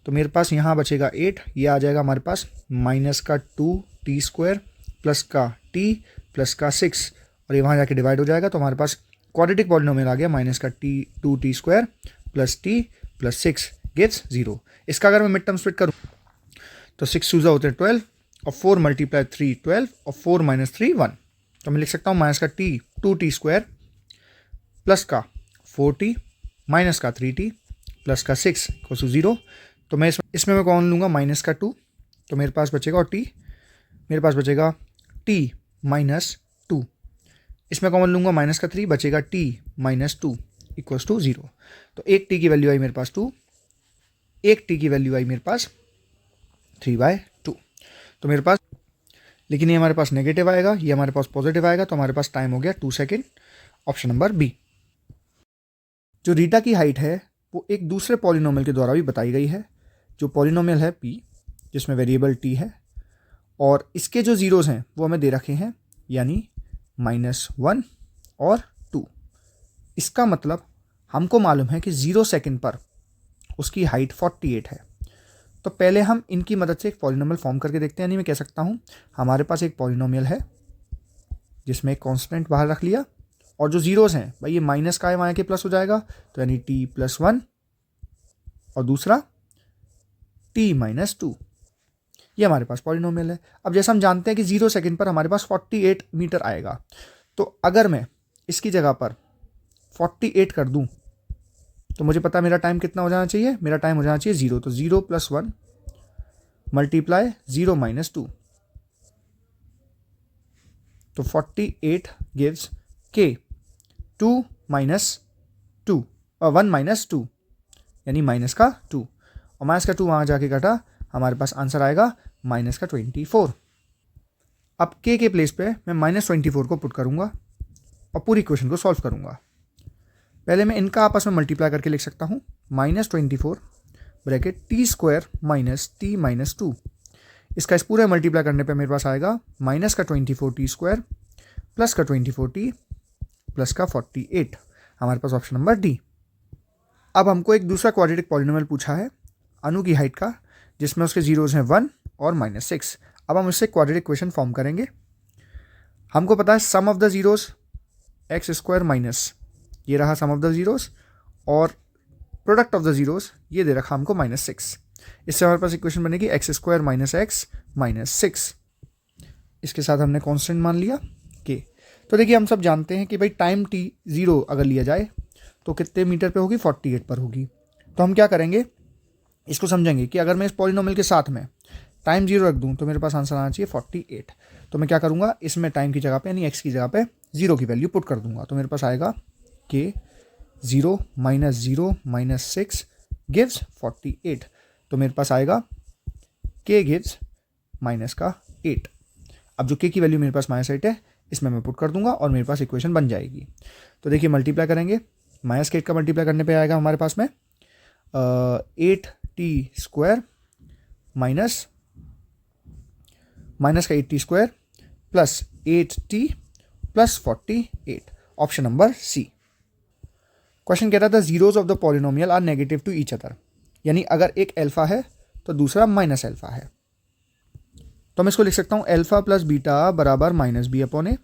तो मेरे पास यहाँ बचेगा 8, ये आ जाएगा हमारे पास माइनस का 2t² प्लस का t प्लस का 6, और ये वहाँ जाके डिवाइड हो जाएगा। तो हमारे पास क्वाड्रेटिक पॉलिनोमियल आ गया माइनस का 2t² plus t plus 6 gives 0। इसका अगर मैं मिड टर्म स्प्लिट करूँ तो 6 चूज़ा होते हैं 12 और 4 मल्टीप्लाई 3 12 और 4 माइनस 3 1। तो मैं लिख सकता हूँ माइनस का 2t² प्लस का 4t माइनस का 3t प्लस का 6 को 0। तो मैं इसमें मैं कौन लूँगा माइनस का 2, तो मेरे पास बचेगा, और t मेरे पास बचेगा t माइनस 2। इसमें कॉमन लूँगा माइनस का 3, बचेगा t माइनस 2 इक्वल्स टू 0। तो एक t की वैल्यू आई मेरे पास 2, एक t की वैल्यू आई मेरे पास 3/2। तो मेरे पास, लेकिन ये हमारे पास नेगेटिव आएगा, ये हमारे पास पॉजिटिव आएगा, तो हमारे पास टाइम हो गया 2 सेकेंड। Option number B. जो रीटा की हाइट है वो एक दूसरे पॉलिनोमियल के द्वारा भी बताई गई है, जो पॉलिनोमियल है p, जिसमें वेरिएबल t है, और इसके जो जीरोस हैं वो हमें दे रखे हैं, यानी -1 और 2। इसका मतलब हमको मालूम है कि 0 सेकेंड पर उसकी हाइट 48 है। तो पहले हम इनकी मदद से एक पॉलिनोमियल फॉर्म करके देखते हैं। यानी मैं कह सकता हूँ हमारे पास एक पॉलिनोमियल है जिसमें एक कांस्टेंट बाहर रख लिया, और जो जीरोस हैं भाई ये माइनस का है, वहाँ के प्लस हो जाएगा, तो यानी t+1 और दूसरा t-2। ये हमारे पास पॉलिनोमियल है। अब जैसा हम जानते हैं कि 0 सेकेंड पर हमारे पास 48 मीटर आएगा, तो अगर मैं इसकी जगह पर 48 कर दूं तो मुझे पता मेरा टाइम कितना हो जाना चाहिए, मेरा टाइम हो जाना चाहिए 0। तो 0 + 1 मल्टीप्लाई 0 - 2, तो 48 गिव्स k 2 - 2 और 1 - 2 यानी माइनस का 2, और माइनस का 2 वहाँ जाके कटा, हमारे पास आंसर आएगा माइनस का 24। अब k के प्लेस पे मैं -24 को पुट करूँगा और पूरी क्वेश्चन को सॉल्व करूँगा। पहले मैं इनका आपस में मल्टीप्लाई करके लिख सकता हूँ, -24 ब्रैकेट t² माइनस t - 2। इसका इस पूरे मल्टीप्लाई करने पे मेरे पास आएगा माइनस का 24t² प्लस का 24t प्लस का 48। हमारे पास ऑप्शन नंबर डी। अब हमको एक दूसरा क्वाड्रेटिक पॉलिनोमियल पूछा है अनु की हाइट का, जिसमें उसके जीरोज हैं 1 और -6। अब हम इससे क्वाड्रेटिक इक्वेशन फॉर्म करेंगे। हमको पता है sum of the zeros x² minus, ये रहा सम ऑफ द जीरोज, और प्रोडक्ट ऑफ द जीरोज ये दे रखा हमको -6। इससे हमारे पास इक्वेशन बनेगी x² - x -6। इसके साथ हमने कांस्टेंट मान लिया k। तो देखिए हम सब जानते हैं कि भाई टाइम t 0 अगर लिया जाए तो कितने मीटर पे होगी, 48 पर होगी। तो हम क्या करेंगे, इसको समझेंगे कि अगर मैं इस पॉलिनोमियल के साथ में टाइम 0 रख दूं तो मेरे पास आंसर आना चाहिए 48। तो मैं क्या करूंगा, इसमें टाइम की जगह पे यानी x की जगह पे 0 की वैल्यू पुट कर दूंगा। तो मेरे पास आएगा k 0 - 0 - 6 गिव्स 48। तो मेरे पास आएगा k गिव्स -8। अब जो k की वैल्यू मेरे पास -8 है, इसमें मैं पुट कर दूंगा और मेरे पास इक्वेशन बन जाएगी। तो देखिए मल्टीप्लाई करेंगे, -8 का मल्टीप्लाई करने पे आएगा हमारे पास में 8t² माइनस का 8t² plus 8t plus 48। Option number C. Question कह रहा था zeros of the polynomial are negative to each other, यानी अगर एक अल्फा है तो दूसरा -अल्फा है। तो मैं इसको लिख सकता हूँ अल्फा प्लस बीटा बराबर -b/a।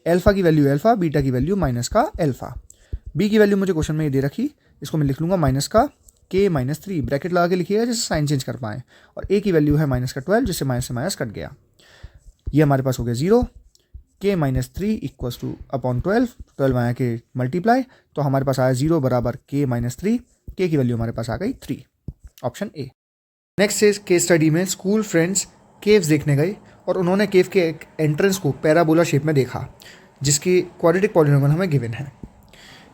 अल्फा की वैल्यू अल्फा, बीटा की वैल्यू -अल्फा। बी की वैल्यू मुझे क्वेश्चन में ये दे रखी, इसको मैं लिख लूँगा -k - 3, ब्रैकेट लगा के लिखिएगा जिससे साइन चेंज कर पाएँ, और a की वैल्यू है -12, जिससे माइनस से माइनस कट गया। ये हमारे पास हो गया 0, k - 3 इक्वल्स टू अपॉन 12 आया के मल्टीप्लाई, तो हमारे पास आया 0 बराबर k - 3, k की वैल्यू हमारे पास आ गई 3। Option A. Next is case study में स्कूल फ्रेंड्स केव्स देखने गए और उन्होंने केव के एक एंट्रेंस को पैराबोला शेप में देखा, जिसकी क्वाड्रेटिक पॉलिनोमियल हमें गिवन है।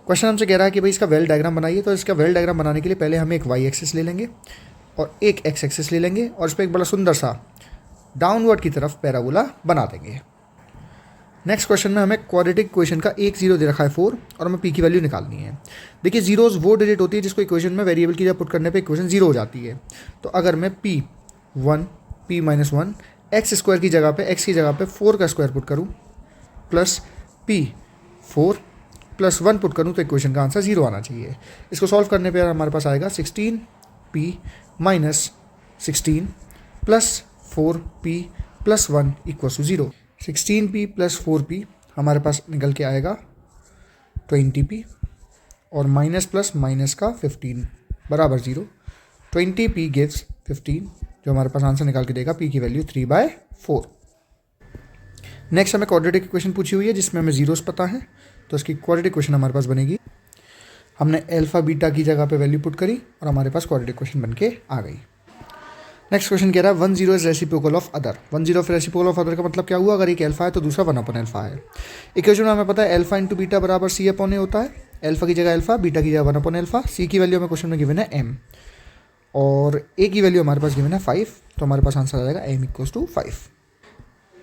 क्वेश्चन हमसे कह रहा है कि भाई इसका वेल डायग्राम बनाइए। तो इसका वेल डायग्राम बनाने के लिए पहले हम एक वाई एक्सिस ले लेंगे और एक एक्स एक्सिस ले लेंगे और इस पर एक बड़ा सुंदर सा डाउनवर्ड की तरफ पैराबोला बना देंगे। नेक्स्ट क्वेश्चन में हमें क्वाड्रेटिक इक्वेशन का एक जीरो दे रखा है 4 और हमें पी की वैल्यू निकालनी है। देखिए जीरोज वो डिजिट होती है जिसको इक्वेशन में वेरिएबल की जगह पुट करने पे इक्वेशन जीरो हो जाती है। तो अगर मैं p1 p-1 एक्स स्क्वायर की जगह पे एक्स की जगह पे 4 का स्क्वायर पुट करूँ प्लस p4 प्लस 1 पुट करूँ तो इक्वेशन का आंसर जीरो आना चाहिए। इसको सॉल्व करने पर हमारे पास आएगा 16p minus 16 plus 4p plus 1 equal to zero. 16p plus 4p हमारे पास निकल के आएगा 20p और माइनस प्लस माइनस का 15 बराबर जीरो। 20p गिव्स 15 जो हमारे पास आंसर निकाल के देगा p की वैल्यू 3/4। नेक्स्ट हमें क्वाड्रेटिक इक्वेशन पूछी हुई है जिसमें हमें जीरोस पता है, तो इसकी क्वाड्रेटिक इक्वेशन हमारे पास बनेगी। हमने अल्फा बीटा की जगह पे वैल्यू पुट करी और हमारे पास क्वाड्रेटिक इक्वेशन बन के आ गई। नेक्स्ट क्वेश्चन कह रहा है 1 0 is reciprocal of other. 1 0 reciprocal of other का मतलब क्या हुआ? अगर एक अल्फा है तो दूसरा 1 अपॉन अल्फा है। इक्वेशन में हमें पता है अल्फा इंटू बीटा बराबर सी अपॉन ए होता है। अल्फा की जगह अल्फा, बीटा की जगह 1 अपॉन अल्फा। सी की वैल्यू हमें क्वेश्चन में गिवन है m और ए की वैल्यू हमारे पास गिवन है 5, तो हमारे पास आंसर आ जाएगा m इक्वल्स टू 5।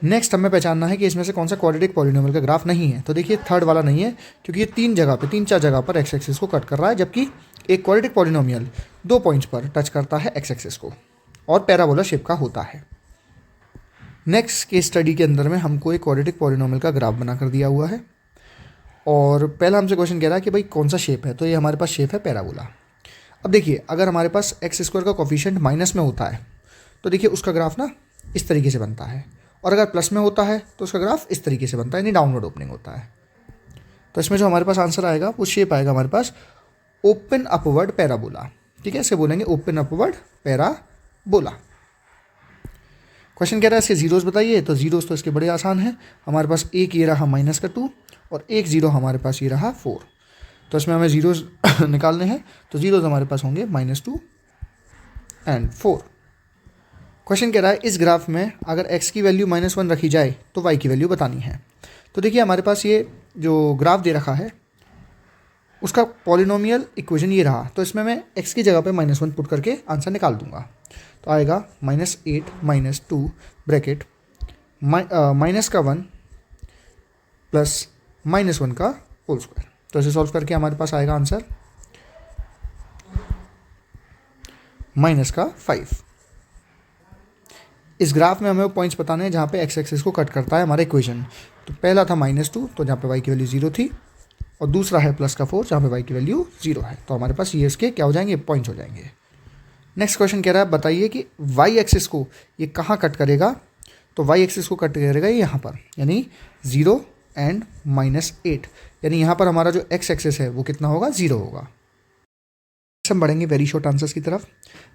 नेक्स्ट हमें पहचानना है कि इसमें से कौन सा क्वाड्रेटिक पॉलिनोमियल का ग्राफ नहीं है। तो देखिए थर्ड वाला नहीं है क्योंकि ये तीन चार जगह पर एक्स एक्सिस को कट कर रहा है, जबकि एक क्वाड्रेटिक पॉलिनोमियल 2 पॉइंट्स पर टच करता है एक्स एक्सिस को और पैराबोला शेप का होता है। नेक्स्ट केस स्टडी के अंदर में हमको एक क्वाड्रेटिक पॉलिनोमियल का ग्राफ बना कर दिया हुआ है और पहला हमसे क्वेश्चन कह रहा है कि भाई कौन सा शेप है, तो ये हमारे पास शेप है पैराबोला। अब देखिए अगर हमारे पास एक्स स्क्वायर का कोफिशिएंट माइनस में होता है तो देखिए उसका ग्राफ ना इस तरीके से बनता है, और अगर प्लस में होता है तो उसका ग्राफ इस तरीके से बनता है, यानी डाउनवर्ड ओपनिंग होता है। तो इसमें जो हमारे पास आंसर आएगा वो शेप आएगा हमारे पास ओपन अपवर्ड पैराबोला। ठीक है, इसे बोलेंगे ओपन अपवर्ड पैराबोला। क्वेश्चन कह रहा है इसके जीरोस बताइए, तो जीरोस तो इसके बड़े आसान हैं। हमारे पास एक ये रहा माइनस का 2 और एक जीरो हमारे पास ये रहा 4, तो इसमें हमें जीरोस निकालने हैं। तो जीरोस हमारे पास होंगे -2 एंड 4। क्वेश्चन कह रहा है इस ग्राफ में अगर x की वैल्यू -1 रखी जाए तो y की वैल्यू बतानी है। तो देखिए हमारे पास ये जो ग्राफ दे रखा है उसका पॉलिनोमियल इक्वेशन ये रहा, तो इसमें मैं x की जगह पे -1 पुट करके आंसर निकाल दूंगा। तो आएगा -8 -2 ब्रैकेट माइनस का 1 प्लस -1 का होल स्क्वायर। तो इसे सॉल्व करके हमारे पास आएगा आंसर -5। इस ग्राफ में हमें वो पॉइंट्स बताने हैं जहाँ पे एक्स एक्सिस को कट करता है हमारा इक्वेशन। तो पहला था -2 तो जहाँ पे y की वैल्यू 0 थी, और दूसरा है +4 जहाँ पे y की वैल्यू 0 है। तो हमारे पास ये इसके क्या हो जाएंगे, पॉइंट्स हो जाएंगे। नेक्स्ट क्वेश्चन कह रहा है बताइए कि y एक्सिस को ये कहाँ कट करेगा। तो y एक्सिस को कट करेगा यहाँ पर, यानी 0 एंड -8, यानी यहाँ पर हमारा जो x एक्सिस है वो कितना होगा, 0 होगा। हम बढ़ेंगे वेरी शॉर्ट आंसर्स की तरफ।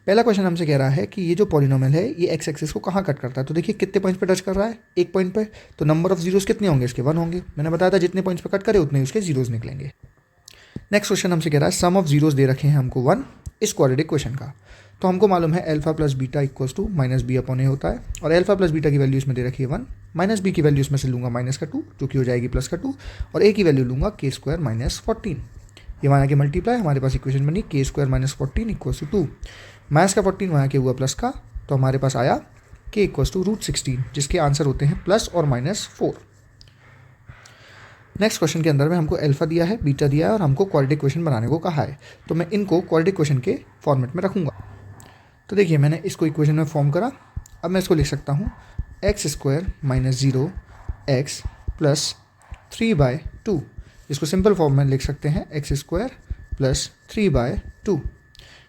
पहला क्वेश्चन हमसे कह रहा है कि ये जो पॉलिनोमियल है ये एक्स एक्सिस को कहाँ कट करता है। तो देखिए कितने पॉइंट्स पे टच कर रहा है, एक पॉइंट पे, तो नंबर ऑफ जीरोस कितने होंगे इसके, 1 होंगे। मैंने बताया था जितने पॉइंट्स पे कट करे उतने उसके जीरोस निकलेंगे। नेक्स्ट क्वेश्चन हमसे कह रहा है सम ऑफ जीरोस दे रखे हैं हमको 1 इस क्वाड्रेटिक क्वेश्चन का। तो हमको मालूम है alpha plus beta equals to -b upon a होता है, और अल्फा प्लस बीटा की वैल्यू इसमें दे रखी है 1, -b की वैल्यू इसमें से लूँगा -2 जो कि हो जाएगी +2, और a की वैल्यू लूँगा k² -14। ये वहाँ के मल्टीप्लाई, हमारे पास इक्वेशन बनी k² -14 इक्वल्स टू 2, माइनस का 14 वहाँ के हुआ प्लस का, तो हमारे पास आया k इक्वल्स टू √16, जिसके आंसर होते हैं प्लस और -4। नेक्स्ट क्वेश्चन के अंदर में हमको अल्फा दिया है, बीटा दिया है और हमको क्वाड्रेटिक इक्वेशन बनाने को कहा है, तो मैं इनको क्वाड्रेटिक इक्वेशन के फॉर्मेट में रखूँगा। तो देखिए मैंने इसको इक्वेशन में फॉर्म करा। अब मैं इसको लिख सकता हूँ x² -0 x प्लस 3/2। इसको सिंपल फॉर्म में लिख सकते हैं x² प्लस 3/2,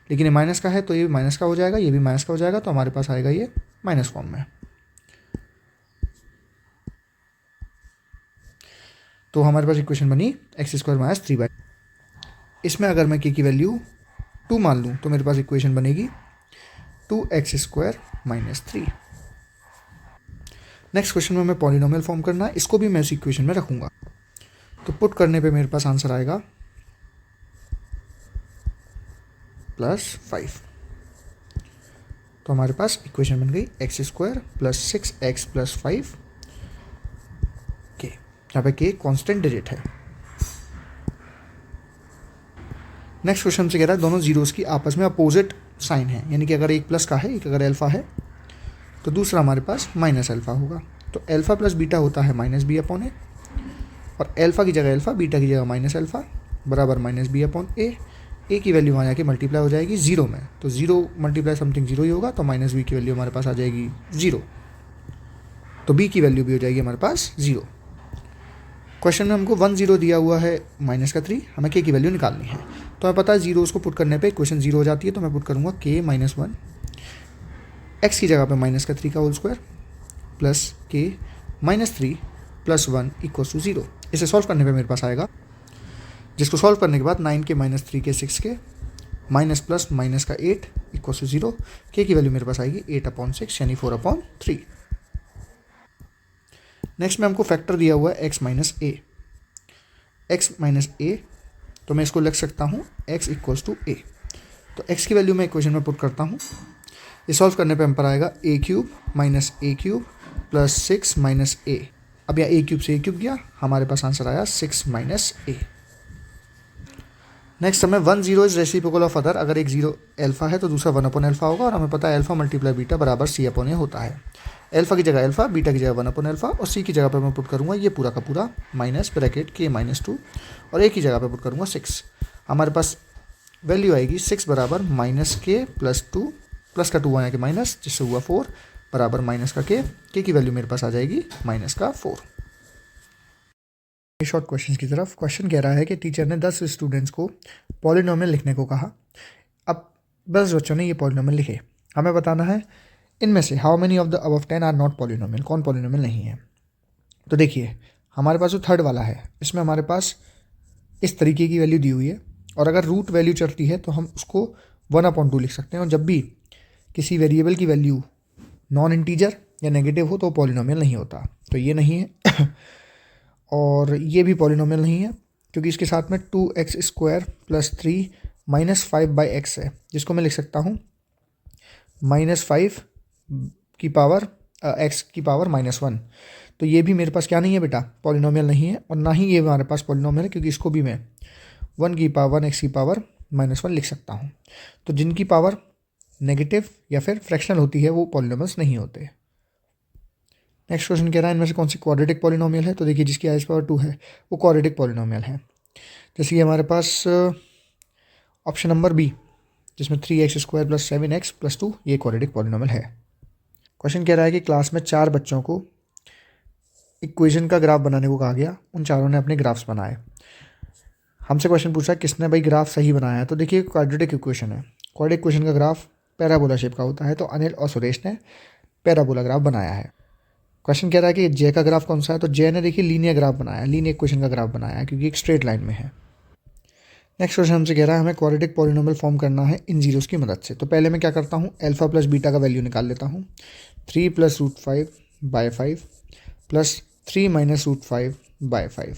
लेकिन ये माइनस का है तो ये माइनस का हो जाएगा, ये भी माइनस का हो जाएगा, तो हमारे पास आएगा ये माइनस फॉर्म में। तो हमारे पास इक्वेशन बनी x² - 3/2। इसमें अगर मैं k की वैल्यू 2 मान लूँ तो मेरे पास इक्वेशन बनेगी 2x² - 3। नेक्स्ट क्वेश्चन में हमें पॉलिनोमियल फॉर्म करना है, इसको भी मैं उस इक्वेशन में रखूँगा। तो पुट करने पे मेरे पास आंसर आएगा +5। तो हमारे पास इक्वेशन बन गई x² + 6x + 5 k। यहाँ पे के कांस्टेंट डिजिट है। नेक्स्ट क्वेश्चन से कह रहा है दोनों जीरोस की आपस में अपोजिट साइन है, यानी कि अगर एक प्लस का है, एक अगर अल्फा है तो दूसरा हमारे पास माइनस अल्फा होगा। तो अल्फा प्लस बीटा होता है माइनस बी अपॉन ए, और अल्फा की जगह अल्फा, बीटा की जगह माइनस अल्फा बराबर माइनस बी अपॉन ए की वैल्यू वहाँ जाके मल्टीप्लाई हो जाएगी जीरो में, तो जीरो मल्टीप्लाई समथिंग जीरो ही होगा, तो माइनस बी की वैल्यू हमारे पास आ जाएगी जीरो, तो बी की वैल्यू भी हो जाएगी हमारे पास जीरो। क्वेश्चन में हमको 1 0 दिया हुआ है माइनस का 3, हमें के की वैल्यू निकालनी है। तो हमें पता है जीरो उसको पुट करने पे क्वेश्चन जीरो हो जाती है, तो मैं पुट करूँगा के माइनस 1, एक्स की जगह पे माइनस का 3 का होल स्क्वायर प्लस के माइनस 3 प्लस 1 इक्वल टू 0। इसे सॉल्व करने पे मेरे पास आएगा, जिसको सॉल्व करने के बाद 9 के माइनस 3 के 6 के माइनस प्लस माइनस का 8 इक्वल टू 0। के की वैल्यू मेरे पास आएगी 8/6 यानी 4/3। नेक्स्ट में हमको फैक्टर दिया हुआ है x माइनस ए, तो मैं इसको लिख सकता हूँ x इक्वल्स टू ए। तो x की वैल्यू मैं इक्वेशन में पुट करता हूँ, ये सॉल्व करने पे हम पर आएगा a³ minus a³ plus 6 minus a। अब यहाँ a³ से a³ गया, हमारे पास आंसर आया 6 माइनस a। नेक्स्ट हमें 1 0 इज रेसिप्रोकल ऑफ अदर, अगर एक जीरो अल्फा है तो दूसरा 1/अल्फा होगा, और हमें पता है अल्फा मल्टीप्लाई बीटा बराबर c/a होता है। अल्फा की जगह अल्फा, बीटा की जगह 1/अल्फा, और सी की जगह पर मैं पुट करूँगा ये पूरा का पूरा माइनस ब्रैकेट के माइनस 2, और ए की जगह पर पुट करूँगा 6। हमारे पास वैल्यू आएगी 6 बराबर माइनस के प्लस 2, प्लस का 2 आया कि माइनस, जिससे हुआ 4 बराबर माइनस का के की वैल्यू मेरे पास आ जाएगी माइनस का 4। शॉर्ट क्वेश्चन की तरफ क्वेश्चन कह रहा है कि टीचर ने 10 स्टूडेंट्स को पॉलिनोमियल लिखने को कहा। अब 10 बच्चों ने ये पॉलिनोमियल लिखे, हमें बताना है इनमें से how many of the above 10 are not polynomial, कौन पॉलिनोमियल नहीं है। तो देखिए हमारे पास जो थर्ड वाला है इसमें हमारे पास इस तरीके की वैल्यू दी हुई है, और अगर रूट वैल्यू चलती है तो हम उसको 1/2 लिख सकते हैं, और जब भी किसी वेरिएबल की वैल्यू नॉन इंटीजर या नेगेटिव हो तो पॉलिनोमियल नहीं होता। तो ये नहीं है और ये भी पॉलिनोमियल नहीं है, क्योंकि इसके साथ में 2x² प्लस 3 माइनस 5/x है, जिसको मैं लिख सकता हूँ -5 की पावर x की पावर -1। तो ये भी मेरे पास क्या नहीं है बेटा, पॉलिनोमियल नहीं है, और ना ही ये हमारे पास पॉलिनोमियल है, क्योंकि इसको भी मैं 1 की पावर x की पावर -1 लिख सकता हूँ। तो जिनकी पावर नेगेटिव या फिर फ्रैक्शनल होती है वो पॉलिनोमियल्स नहीं होते। नेक्स्ट क्वेश्चन कह रहा है इनमें से कौन सी क्वाड्रेटिक पॉलिनोमियल है। तो देखिए जिसकी i पावर 2 है वो क्वाड्रेटिक पॉलिनोमियल है। जैसे कि हमारे पास ऑप्शन नंबर बी, जिसमें 3x² प्लस 7x प्लस 2 ये क्वाड्रेटिक पॉलिनोमियल है। क्वेश्चन कह रहा है कि क्लास में 4 बच्चों को इक्वेशन का ग्राफ बनाने को कहा गया, उन चारों ने अपने ग्राफ्स बनाए। हमसे क्वेश्चन पूछा किसने भाई ग्राफ सही बनाया है। तो देखिए क्वाड्रेटिक इक्वेशन है, क्वाड्रेटिक इक्वेशन का ग्राफ पैराबोला शेप का होता है, तो अनिल और सुरेश ने पैराबोला ग्राफ बनाया है। क्वेश्चन कह रहा है कि जे का ग्राफ कौन सा है। तो जे ने देखिए लीनियर ग्राफ बनाया, लीनियर इक्वेशन का ग्राफ बनाया है, क्योंकि एक स्ट्रेट लाइन में है। नेक्स्ट क्वेश्चन हमसे कह रहा है हमें क्वाड्रेटिक पॉलिनोमियल फॉर्म करना है इन जीरोस की मदद से। तो पहले मैं क्या करता हूँ, अल्फा प्लस बीटा का वैल्यू निकाल लेता हूँ। 3 + √5/5 प्लस 3 - √5/5,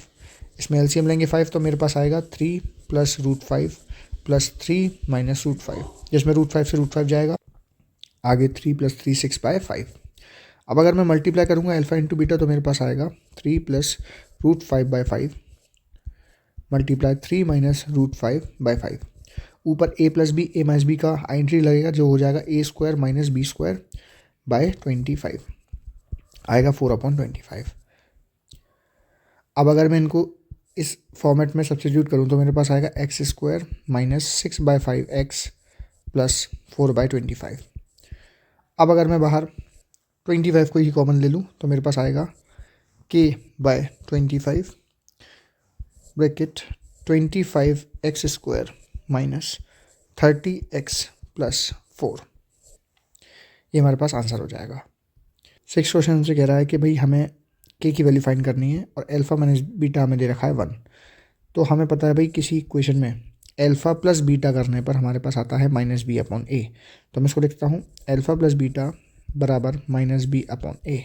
इसमें एलसीएम लेंगे 5, तो मेरे पास आएगा 3 + √5 प्लस 3 - √5, जिसमें √5 से √5 जाएगा, आगे 3 + 3 6/5। अब अगर मैं मल्टीप्लाई करूँगा अल्फा इंटू बीटा तो मेरे पास आएगा 3 + √5/5 मल्टीप्लाई 3 - √5/5। ऊपर a + b a - b का एंट्री लगेगा, जो हो जाएगा a² - b²/25 आएगा 4/25। अब अगर मैं इनको इस फॉर्मेट में सब्स्टिट्यूट करूँ तो मेरे पास आएगा x² - 6/5x प्लस 4/25। अब अगर मैं बाहर 25 को ही कॉमन ले लूँ तो मेरे पास आएगा k/25 bracket 25x² minus 30x plus 4। ये हमारे पास आंसर हो जाएगा। 6 क्वेश्चन हमसे कह रहा है कि भाई हमें के की वैल्यू फाइंड करनी है, और अल्फा माइनस बीटा हमें दे रखा है 1। तो हमें पता है भाई किसी इक्वेशन में अल्फा प्लस बीटा करने पर हमारे पास आता है -b/a। तो मैं इसको लिखता हूँ अल्फा प्लस बीटा बराबर -b/a।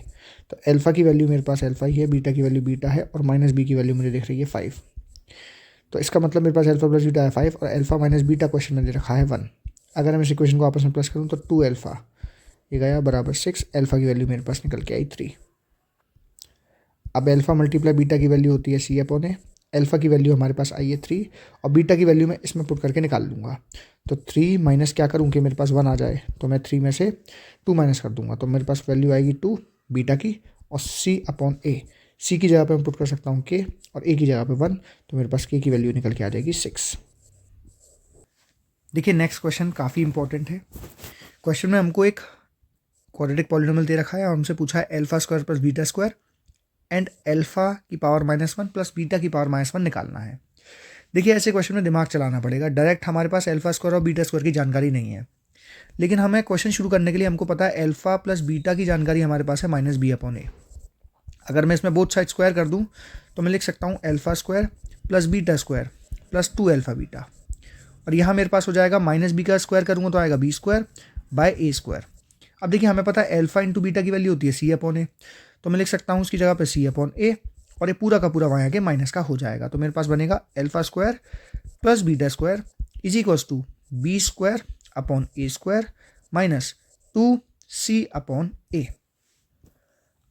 तो अल्फा की वैल्यू मेरे पास अल्फा ही है, बीटा की वैल्यू बीटा है, और -b की वैल्यू मुझे दिख रही है 5। तो इसका मतलब मेरे पास अल्फा प्लस बीटा है 5, और अल्फा माइनस बीटा क्वेश्चन में दे रखा है 1। अगर मैं इस इक्वेशन को आपस में प्लस करूँ तो 2 अल्फा ये गया बराबर 6, अल्फा की वैल्यू मेरे पास निकल के आई 3। अब अल्फ़ा मल्टीप्लाई बीटा की वैल्यू होती है सी अपॉन ए। अल्फ़ा की वैल्यू हमारे पास आई है 3 और बीटा की वैल्यू मैं इसमें पुट करके निकाल लूँगा। तो 3 माइनस क्या करूँ कि मेरे पास 1 आ जाए, तो मैं 3 में से 2 माइनस कर दूंगा, तो मेरे पास वैल्यू आएगी 2 बीटा की, और सी अपॉन ए, सी की जगह पे मैं पुट कर सकता हूँ के और ए की जगह पे 1, तो मेरे पास के की वैल्यू निकल के आ जाएगी 6। देखिए नेक्स्ट क्वेश्चन काफ़ी इंपॉर्टेंट है। क्वेश्चन में हमको एक क्वाड्रेटिक पॉलिनोमियल दे रखा है और हमसे पूछा है alpha square plus beta square and alpha की पावर -1 प्लस बीटा की पावर -1 निकालना है। देखिए ऐसे क्वेश्चन में दिमाग चलाना पड़ेगा। डायरेक्ट हमारे पास अल्फा स्क्वायर और बीटा स्क्वायर की जानकारी नहीं है, लेकिन हमें क्वेश्चन शुरू करने के लिए हमको पता है अल्फा प्लस बीटा की जानकारी हमारे पास है -b अपॉन ए। अगर मैं इसमें बोथ साइड स्क्वायर कर दूं तो मैं लिख सकता हूँ alpha square plus beta square plus 2 alpha beta, और यहाँ मेरे पास हो जाएगा -b का स्क्वायर करूँगा तो आएगा b square by A square. अब देखिए हमें पता है अल्फा इंटू बीटा की वैल्यू होती है सी अपॉन ए, तो मैं लिख सकता हूँ उसकी जगह पे सी अपॉन ए, और ये पूरा का पूरा वहाँ के माइनस का हो जाएगा। तो मेरे पास बनेगा alpha square plus beta square is equals to B square upon A square minus 2c upon A.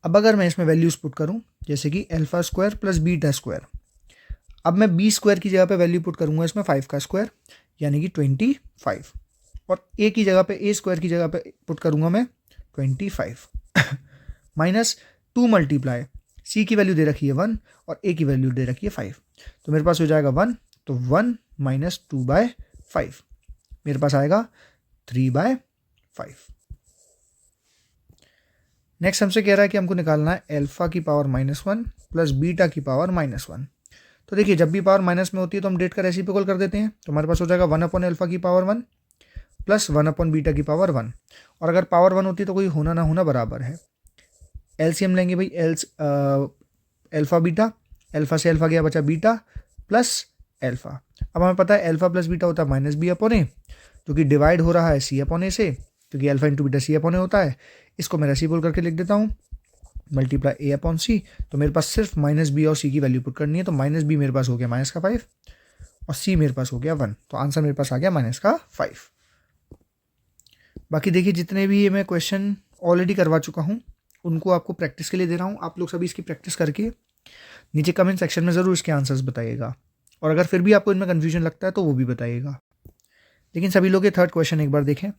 अब अगर मैं इसमें वैल्यूज पुट करूँ जैसे कि alpha square plus beta square, अब मैं बी स्क्वायर की जगह पे वैल्यू पुट करूँगा इसमें 5 का स्क्वायर यानी कि 25, और ए की जगह पे ए स्क्वायर की जगह पे पुट करूँगा मैं 25 माइनस 2 मल्टीप्लाई सी की वैल्यू दे रखी है 1 और ए की वैल्यू दे रखी है 5, तो मेरे पास हो जाएगा 1, तो 1 माइनस 2/5 मेरे पास आएगा 3/5। नेक्स्ट हमसे कह रहा है कि हमको निकालना है अल्फा की पावर -1 प्लस बीटा की पावर -1। तो देखिए जब भी पावर माइनस में होती है तो हम डेट का रेसिप्रोकल कर देते हैं, तो हमारे पास हो जाएगा 1 अपॉन अल्फा की पावर 1 प्लस 1 अपॉन बीटा की पावर 1, और अगर पावर 1 होती है तो कोई होना ना होना बराबर है। एलसीएम लेंगे भाई, अल्फा बीटा, अल्फा से अल्फा गया बचा बीटा प्लस अल्फा। अब हमें पता है अल्फा प्लस बीटा होता है -b अपॉन ए, जो कि डिवाइड हो रहा है सी अपॉन ए से, क्योंकि अल्फा इंटू बीटा सी अपॉन ए होता है। इसको मैं रेसिप्रोकल करके लिख देता हूँ मल्टीप्लाई ए अपॉन सी, तो मेरे पास सिर्फ -b और सी की वैल्यू पुट करनी है, तो -b मेरे पास हो गया -5 और सी मेरे पास हो गया 1, तो आंसर मेरे पास आ गया -5। बाकी देखिए जितने भी ये मैं क्वेश्चन ऑलरेडी करवा चुका हूँ उनको आपको प्रैक्टिस के लिए दे रहा हूँ। आप लोग सभी इसकी प्रैक्टिस करके नीचे कमेंट सेक्शन में ज़रूर इसके आंसर्स बताइएगा, और अगर फिर भी आपको इनमें कन्फ्यूजन लगता है तो वो भी बताइएगा। लेकिन सभी लोग ये थर्ड क्वेश्चन एक बार देखें।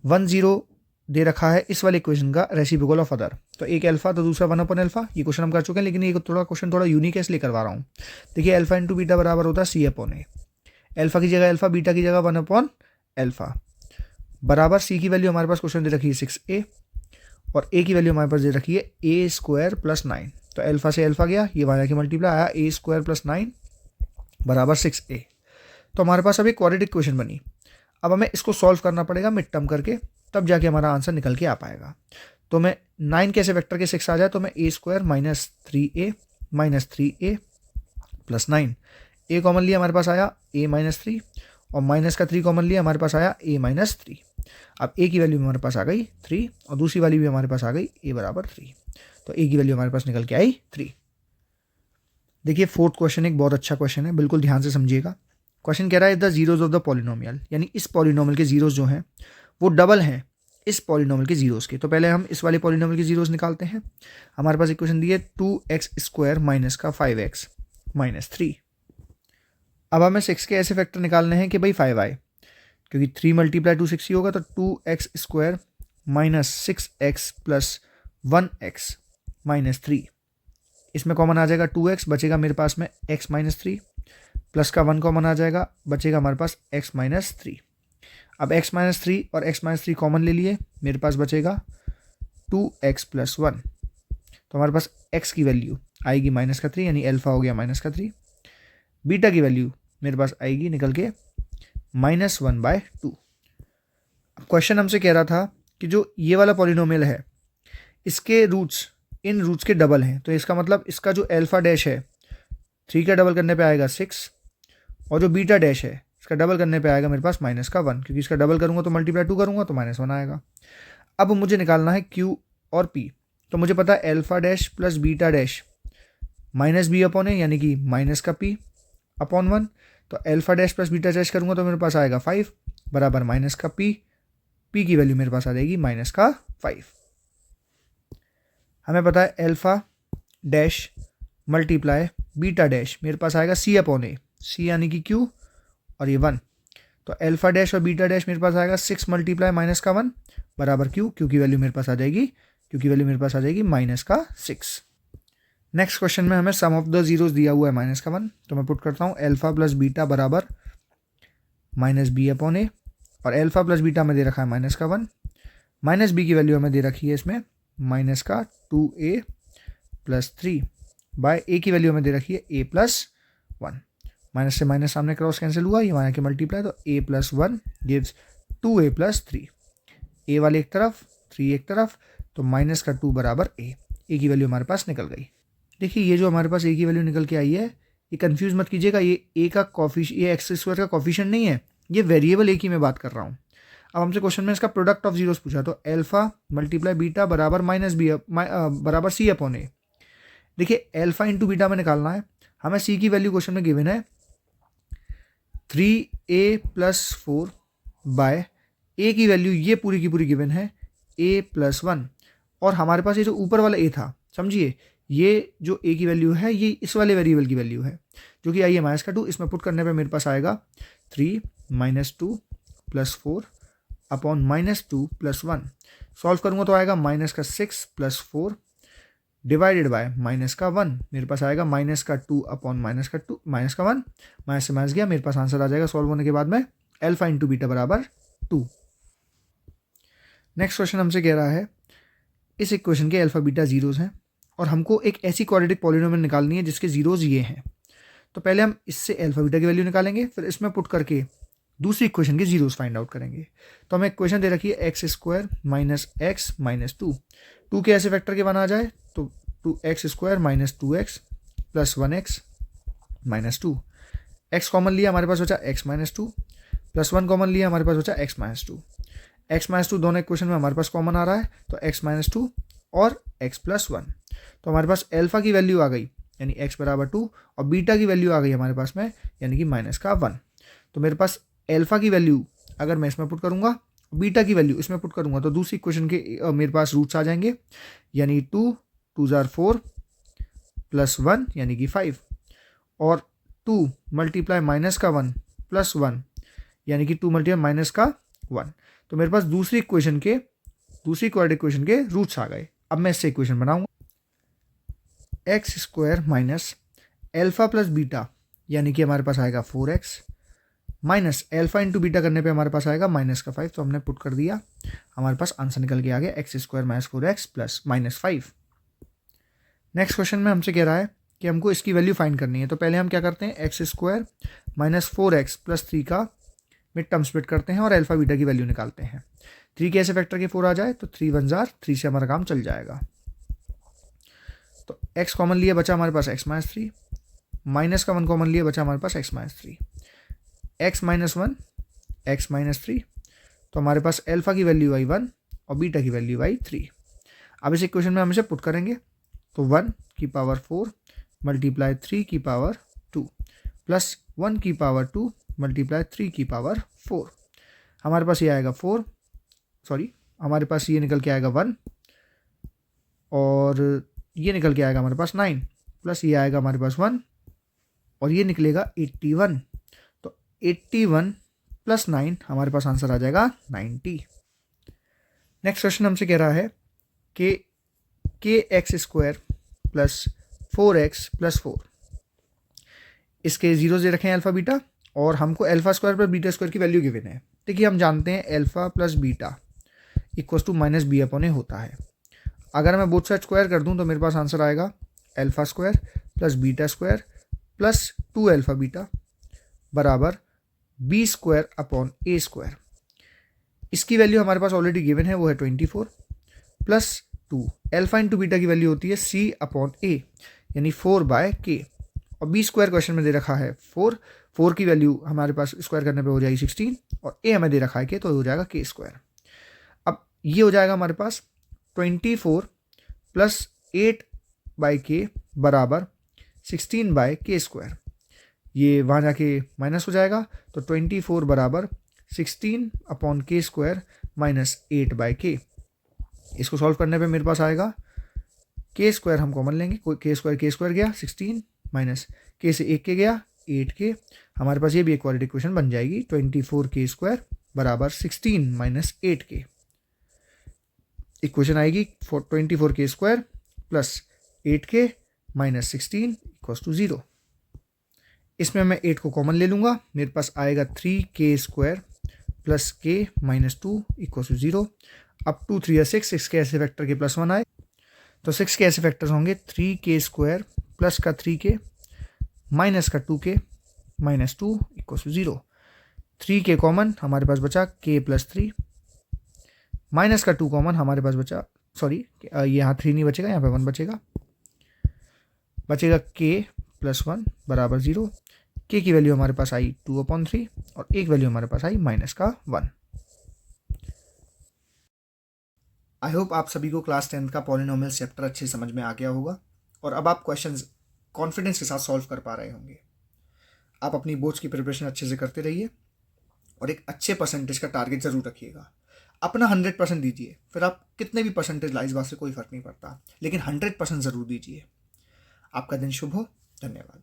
1-0 दे रखा है इस वाले इक्वेशन का रेसिप्रोकल ऑफ अदर, तो एक अल्फा तो दूसरा 1 अपॉन अल्फा, ये क्वेश्चन हम कर चुके हैं, लेकिन ये क्वेश्चन थोड़ा यूनिक है इसलिए करवा रहा हूँ। देखिए अल्फा इंटू बीटा बराबर होता है सी अपॉन ए, अल्फा की जगह अल्फा, बीटा की जगह 1 अपॉन अल्फा, बराबर सी की वैल्यू हमारे पास क्वेश्चन दे रखी है 6a और ए की वैल्यू हमारे पास दे रखी है ए स्क्वायर प्लस 9, तो अल्फा से अल्फा गया, ये वाला की मल्टीप्लाई आया ए स्क्वायर प्लस 9 बराबर 6a। तो हमारे पास अब एक क्वाड्रेटिक क्वेश्चन बनी। अब हमें इसको सॉल्व करना पड़ेगा मिड टर्म करके, तब जाके हमारा आंसर निकल के आ पाएगा। तो मैं 9 कैसे वेक्टर के 6 आ जाए, तो मैं ए स्क्वायर माइनस 3a प्लस 9, ए कॉमन लिया हमारे पास आया a-3 और माइनस का 3 कॉमन लिया हमारे पास आया a-3। अब ए की वैल्यू हमारे पास आ गई 3 और दूसरी वाली भी हमारे पास आ गई a बराबर 3, तो ए की वैल्यू हमारे पास निकल के आई 3। देखिए फोर्थ क्वेश्चन एक बहुत अच्छा क्वेश्चन है, बिल्कुल ध्यान से समझिएगा। क्वेश्चन कह रहा है the zeros of the polynomial, यानी इस पॉलिनोमियल के जीरोज जो हैं वो डबल हैं इस पॉलिनोमियल के जीरोज के। तो पहले हम इस वाले पॉलिनोमियल के जीरोज निकालते हैं। हमारे पास इक्वेशन दी है 2x स्क्वायर माइनस का 5x माइनस 3। अब हमें 6 के ऐसे फैक्टर निकालने हैं कि भाई 5 आए, क्योंकि 3 मल्टीप्लाई 2 6 ही होगा, तो 2x square minus 6x plus 1x minus 3, इसमें कॉमन आ जाएगा 2x, बचेगा मेरे पास में x माइनस 3, प्लस का 1 कॉमन आ जाएगा, बचेगा हमारे पास x माइनस 3। अब x माइनस 3 और x माइनस 3 कॉमन ले लिए, मेरे पास बचेगा 2x प्लस 1, तो हमारे पास x की वैल्यू आएगी माइनस का 3, यानी अल्फा हो गया माइनस का 3। बीटा की वैल्यू मेरे पास आएगी निकल के -1/2। क्वेश्चन हमसे कह रहा था कि जो ये वाला पॉलिनोमियल है इसके रूट्स इन रूट्स के डबल हैं, तो इसका मतलब इसका जो अल्फा डैश है 3 का डबल करने पे आएगा 6, और जो बीटा डैश है इसका डबल करने पे आएगा मेरे पास माइनस का 1, क्योंकि इसका डबल करूँगा तो मल्टीप्लाई 2 करूँगा तो -1 आएगा। अब मुझे निकालना है Q और P, तो मुझे पता है alpha dash plus beta dash minus b upon A, यानी कि माइनस का p अपॉन 1, तो alpha dash plus beta dash करूँगा तो मेरे पास आएगा 5 बराबर माइनस का p की वैल्यू मेरे पास आ जाएगी माइनस का 5। हमें पता है alpha dash multiply beta dash, मेरे पास आएगा सी अपॉन ए, सी यानी कि क्यू और ये 1, तो अल्फा डैश और बीटा डैश मेरे पास आएगा 6 मल्टीप्लाई माइनस का 1 बराबर क्यू, क्यू की वैल्यू मेरे पास आ जाएगी, क्यू की वैल्यू मेरे पास आ जाएगी माइनस का 6। नेक्स्ट क्वेश्चन में हमें सम ऑफ द जीरोस दिया हुआ है माइनस का 1, तो मैं पुट करता हूँ अल्फा प्लस बीटा बराबर माइनस बी अपॉन ए, और अल्फा प्लस बीटा में दे रखा है माइनस का 1, माइनस बी की वैल्यू हमें दे रखी है इसमें माइनस का 2a प्लस 3 बाय ए की वैल्यू हमें दे रखी है a प्लस 1, माइनस से माइनस सामने क्रॉस कैंसिल हुआ, ये वहाँ के मल्टीप्लाई, तो a plus 1 gives 2a plus 3, a वाले एक तरफ 3 एक तरफ, तो माइनस का 2 बराबर a की वैल्यू हमारे पास निकल गई। देखिए ये जो हमारे पास a की वैल्यू निकल के आई है, ये कंफ्यूज मत कीजिएगा, ये a का कॉफिशिएंट, ये एक्स स्क्वायर का कॉफिशिएंट नहीं है, ये वेरिएबल a की मैं बात कर रहा हूँ। अब हमसे क्वेश्चन में इसका प्रोडक्ट ऑफ जीरोस पूछा, तो अल्फा मल्टीप्लाई बीटा बराबर माइनस बी बराबर सी अपॉन ए। देखिए अल्फा इंटू बीटा में निकालना है, हमें सी की वैल्यू क्वेश्चन में गिवन है 3a प्लस 4 बाय ए की वैल्यू ये पूरी की पूरी गिवन है a प्लस 1, और हमारे पास ये जो ऊपर वाला a था, समझिए ये जो a की वैल्यू है ये इस वाले वेरिएबल की वैल्यू है जो कि आई है माइनस का 2, इसमें पुट करने पे मेरे पास आएगा 3 minus 2 plus 4 upon minus 2 plus 1, solve करूँगा तो आएगा माइनस का 6 प्लस 4 डिवाइडेड बाय माइनस का 1, मेरे पास आएगा माइनस का 2 अपॉन माइनस का 2, माइनस का 1, माइनस से माइनस गया, मेरे पास आंसर आ जाएगा सॉल्व होने के बाद में अल्फा इंटू बीटा बराबर 2। नेक्स्ट क्वेश्चन हमसे कह रहा है इस इक्वेशन के अल्फा बीटा जीरोस हैं और हमको एक ऐसी क्वाड्रेटिक पॉलिनोमियल निकालनी है जिसके जीरोस ये हैं। तो पहले हम इससे अल्फा बीटा की वैल्यू निकालेंगे, फिर इसमें पुट करके दूसरी इक्वेशन के जीरोस फाइंड आउट करेंगे। तो हमें इक्वेशन दे रखी है x square minus x minus 2 के ऐसे फैक्टर के बना आ जाए तो 2x square minus 2x plus 1x minus 2, x common लिया हमारे पास बचा x माइनस 2 प्लस 1 कॉमन लिया हमारे पास बचा x माइनस 2, x माइनस 2 दोनों इक्वेशन में हमारे पास कॉमन आ रहा है तो x माइनस 2 और x प्लस 1, तो हमारे पास अल्फा की वैल्यू आ गई यानी x बराबर 2 और बीटा की वैल्यू आ गई हमारे पास में यानी कि माइनस का 1। तो मेरे पास अल्फा की वैल्यू अगर मैं इसमें पुट करूंगा, बीटा की वैल्यू इसमें पुट करूंगा तो दूसरी इक्वेशन के मेरे पास रूट्स आ जाएंगे यानी 2 2 जार 4 प्लस 1 यानी कि 5 और 2 मल्टीप्लाई माइनस का 1 प्लस 1 यानी कि 2 मल्टीप्लाई माइनस का 1। तो मेरे पास दूसरी क्वाड्रेटिक इक्वेशन के रूट्स आ गए। अब मैं इससे इक्वेशन बनाऊंगा x square minus alpha plus beta यानी कि हमारे पास आएगा 4x minus alpha into beta करने पे हमारे पास आएगा माइनस का 5, तो हमने पुट कर दिया, हमारे पास आंसर निकल के आ गया x square minus 4x plus minus 5। Next question में हमसे कह रहा है कि हमको इसकी वैल्यू फाइंड करनी है। तो पहले हम क्या करते हैं x square minus 4x plus 3 का मिड टर्म स्प्लिट करते हैं और अल्फा बीटा की वैल्यू निकालते हैं। 3 के ऐसे फैक्टर के 4 आ जाए तो 3 1 जार 3 से हमारा काम चल जाएगा। तो x कॉमन लिया बचा हमारे पास x माइनस 3, माइनस का 1 कॉमन लिया बचा हमारे पास x minus 3, x minus 1 x minus 3, तो हमारे पास अल्फा की वैल्यू आई 1 और बीटा की वैल्यू आई 3। अब इस इक्वेशन में हम इसे पुट करेंगे तो 1 की पावर 4 मल्टीप्लाई 3 की पावर 2 प्लस 1 की पावर 2 मल्टीप्लाई 3 की पावर 4, हमारे पास ये आएगा हमारे पास ये निकल के आएगा 1 और ये निकल के आएगा हमारे पास 9 प्लस ये आएगा हमारे पास 1 और ये निकलेगा 81, तो 81 प्लस 9 हमारे पास आंसर आ जाएगा 90। नेक्स्ट क्वेश्चन हमसे कह रहा है कि x square plus 4x plus 4 इसके जीरो दे रखे हैं अल्फा बीटा और हमको अल्फा स्क्वायर पर बीटा स्क्वायर की वैल्यू गिवन है। देखिए हम जानते हैं alpha plus beta equal to minus B upon ए होता है। अगर मैं बोथ साइड स्क्वायर कर दूं तो मेरे पास आंसर आएगा alpha square plus beta square plus 2 alpha beta बराबर B square upon A square. इसकी वैल्यू हमारे पास ऑलरेडी गिवन है, वो है 24 प्लस 2 अल्फा इंटू बीटा की वैल्यू होती है सी अपॉन ए यानी 4 बाय के और बी स्क्वायर क्वेश्चन में दे रखा है 4 की वैल्यू हमारे पास स्क्वायर करने पे हो जाएगी 16 और ए हमें दे रखा है के, तो हो जाएगा के स्क्वायर। अब ये हो जाएगा हमारे पास 24 प्लस 8 बाई के बराबर 16 बाय के स्क्वायर, ये वहाँ जाके माइनस हो जाएगा तो 24 बराबर 16 अपॉन के स्क्वायर माइनस 8 बाई के। इसको सॉल्व करने पे मेरे पास आएगा के स्क्वायर हम कॉमन लेंगे, कोई के स्क्वायर गया 16 माइनस के से 1 के गया 8 के, हमारे पास ये भी एक क्वाड्रेटिक इक्वेशन बन जाएगी 24 के स्क्वायर बराबर 16 माइनस 8 के। इक्वेशन आएगी 24 के स्क्वायर प्लस 8 के माइनस 16 इक्वल्स टू 0। इसमें मैं 8 को कॉमन ले लूँगा, मेरे पास आएगा 3 के स्क्वायर प्लस के माइनस 2 इक्वल्स टू 0। अब 2 3 6 के ऐसे फैक्टर के प्लस 1 आए तो 6 के ऐसे फैक्टर्स होंगे 3 के स्क्वायर प्लस का 3 के माइनस का 2 के माइनस 2 इक्वल्स टू 0। 3 के कॉमन हमारे पास बचा के प्लस 3 माइनस का 2 कॉमन हमारे पास बचा, सॉरी यहाँ 3 नहीं बचेगा, यहाँ पे 1 बचेगा के प्लस 1 बराबर 0। के की वैल्यू हमारे पास आई 2/3 और एक वैल्यू हमारे पास आई माइनस का 1। आई होप आप सभी को क्लास 10th का पॉलिनोमियल चैप्टर अच्छे समझ में आ गया होगा और अब आप क्वेश्चंस कॉन्फिडेंस के साथ सॉल्व कर पा रहे होंगे। आप अपनी बोर्ड्स की प्रिपरेशन अच्छे से करते रहिए और एक अच्छे परसेंटेज का टारगेट ज़रूर रखिएगा। अपना 100% दीजिए, फिर आप कितने भी परसेंटेज ला, इस बात से कोई फ़र्क नहीं पड़ता, लेकिन 100% ज़रूर दीजिए। आपका दिन शुभ हो। धन्यवाद।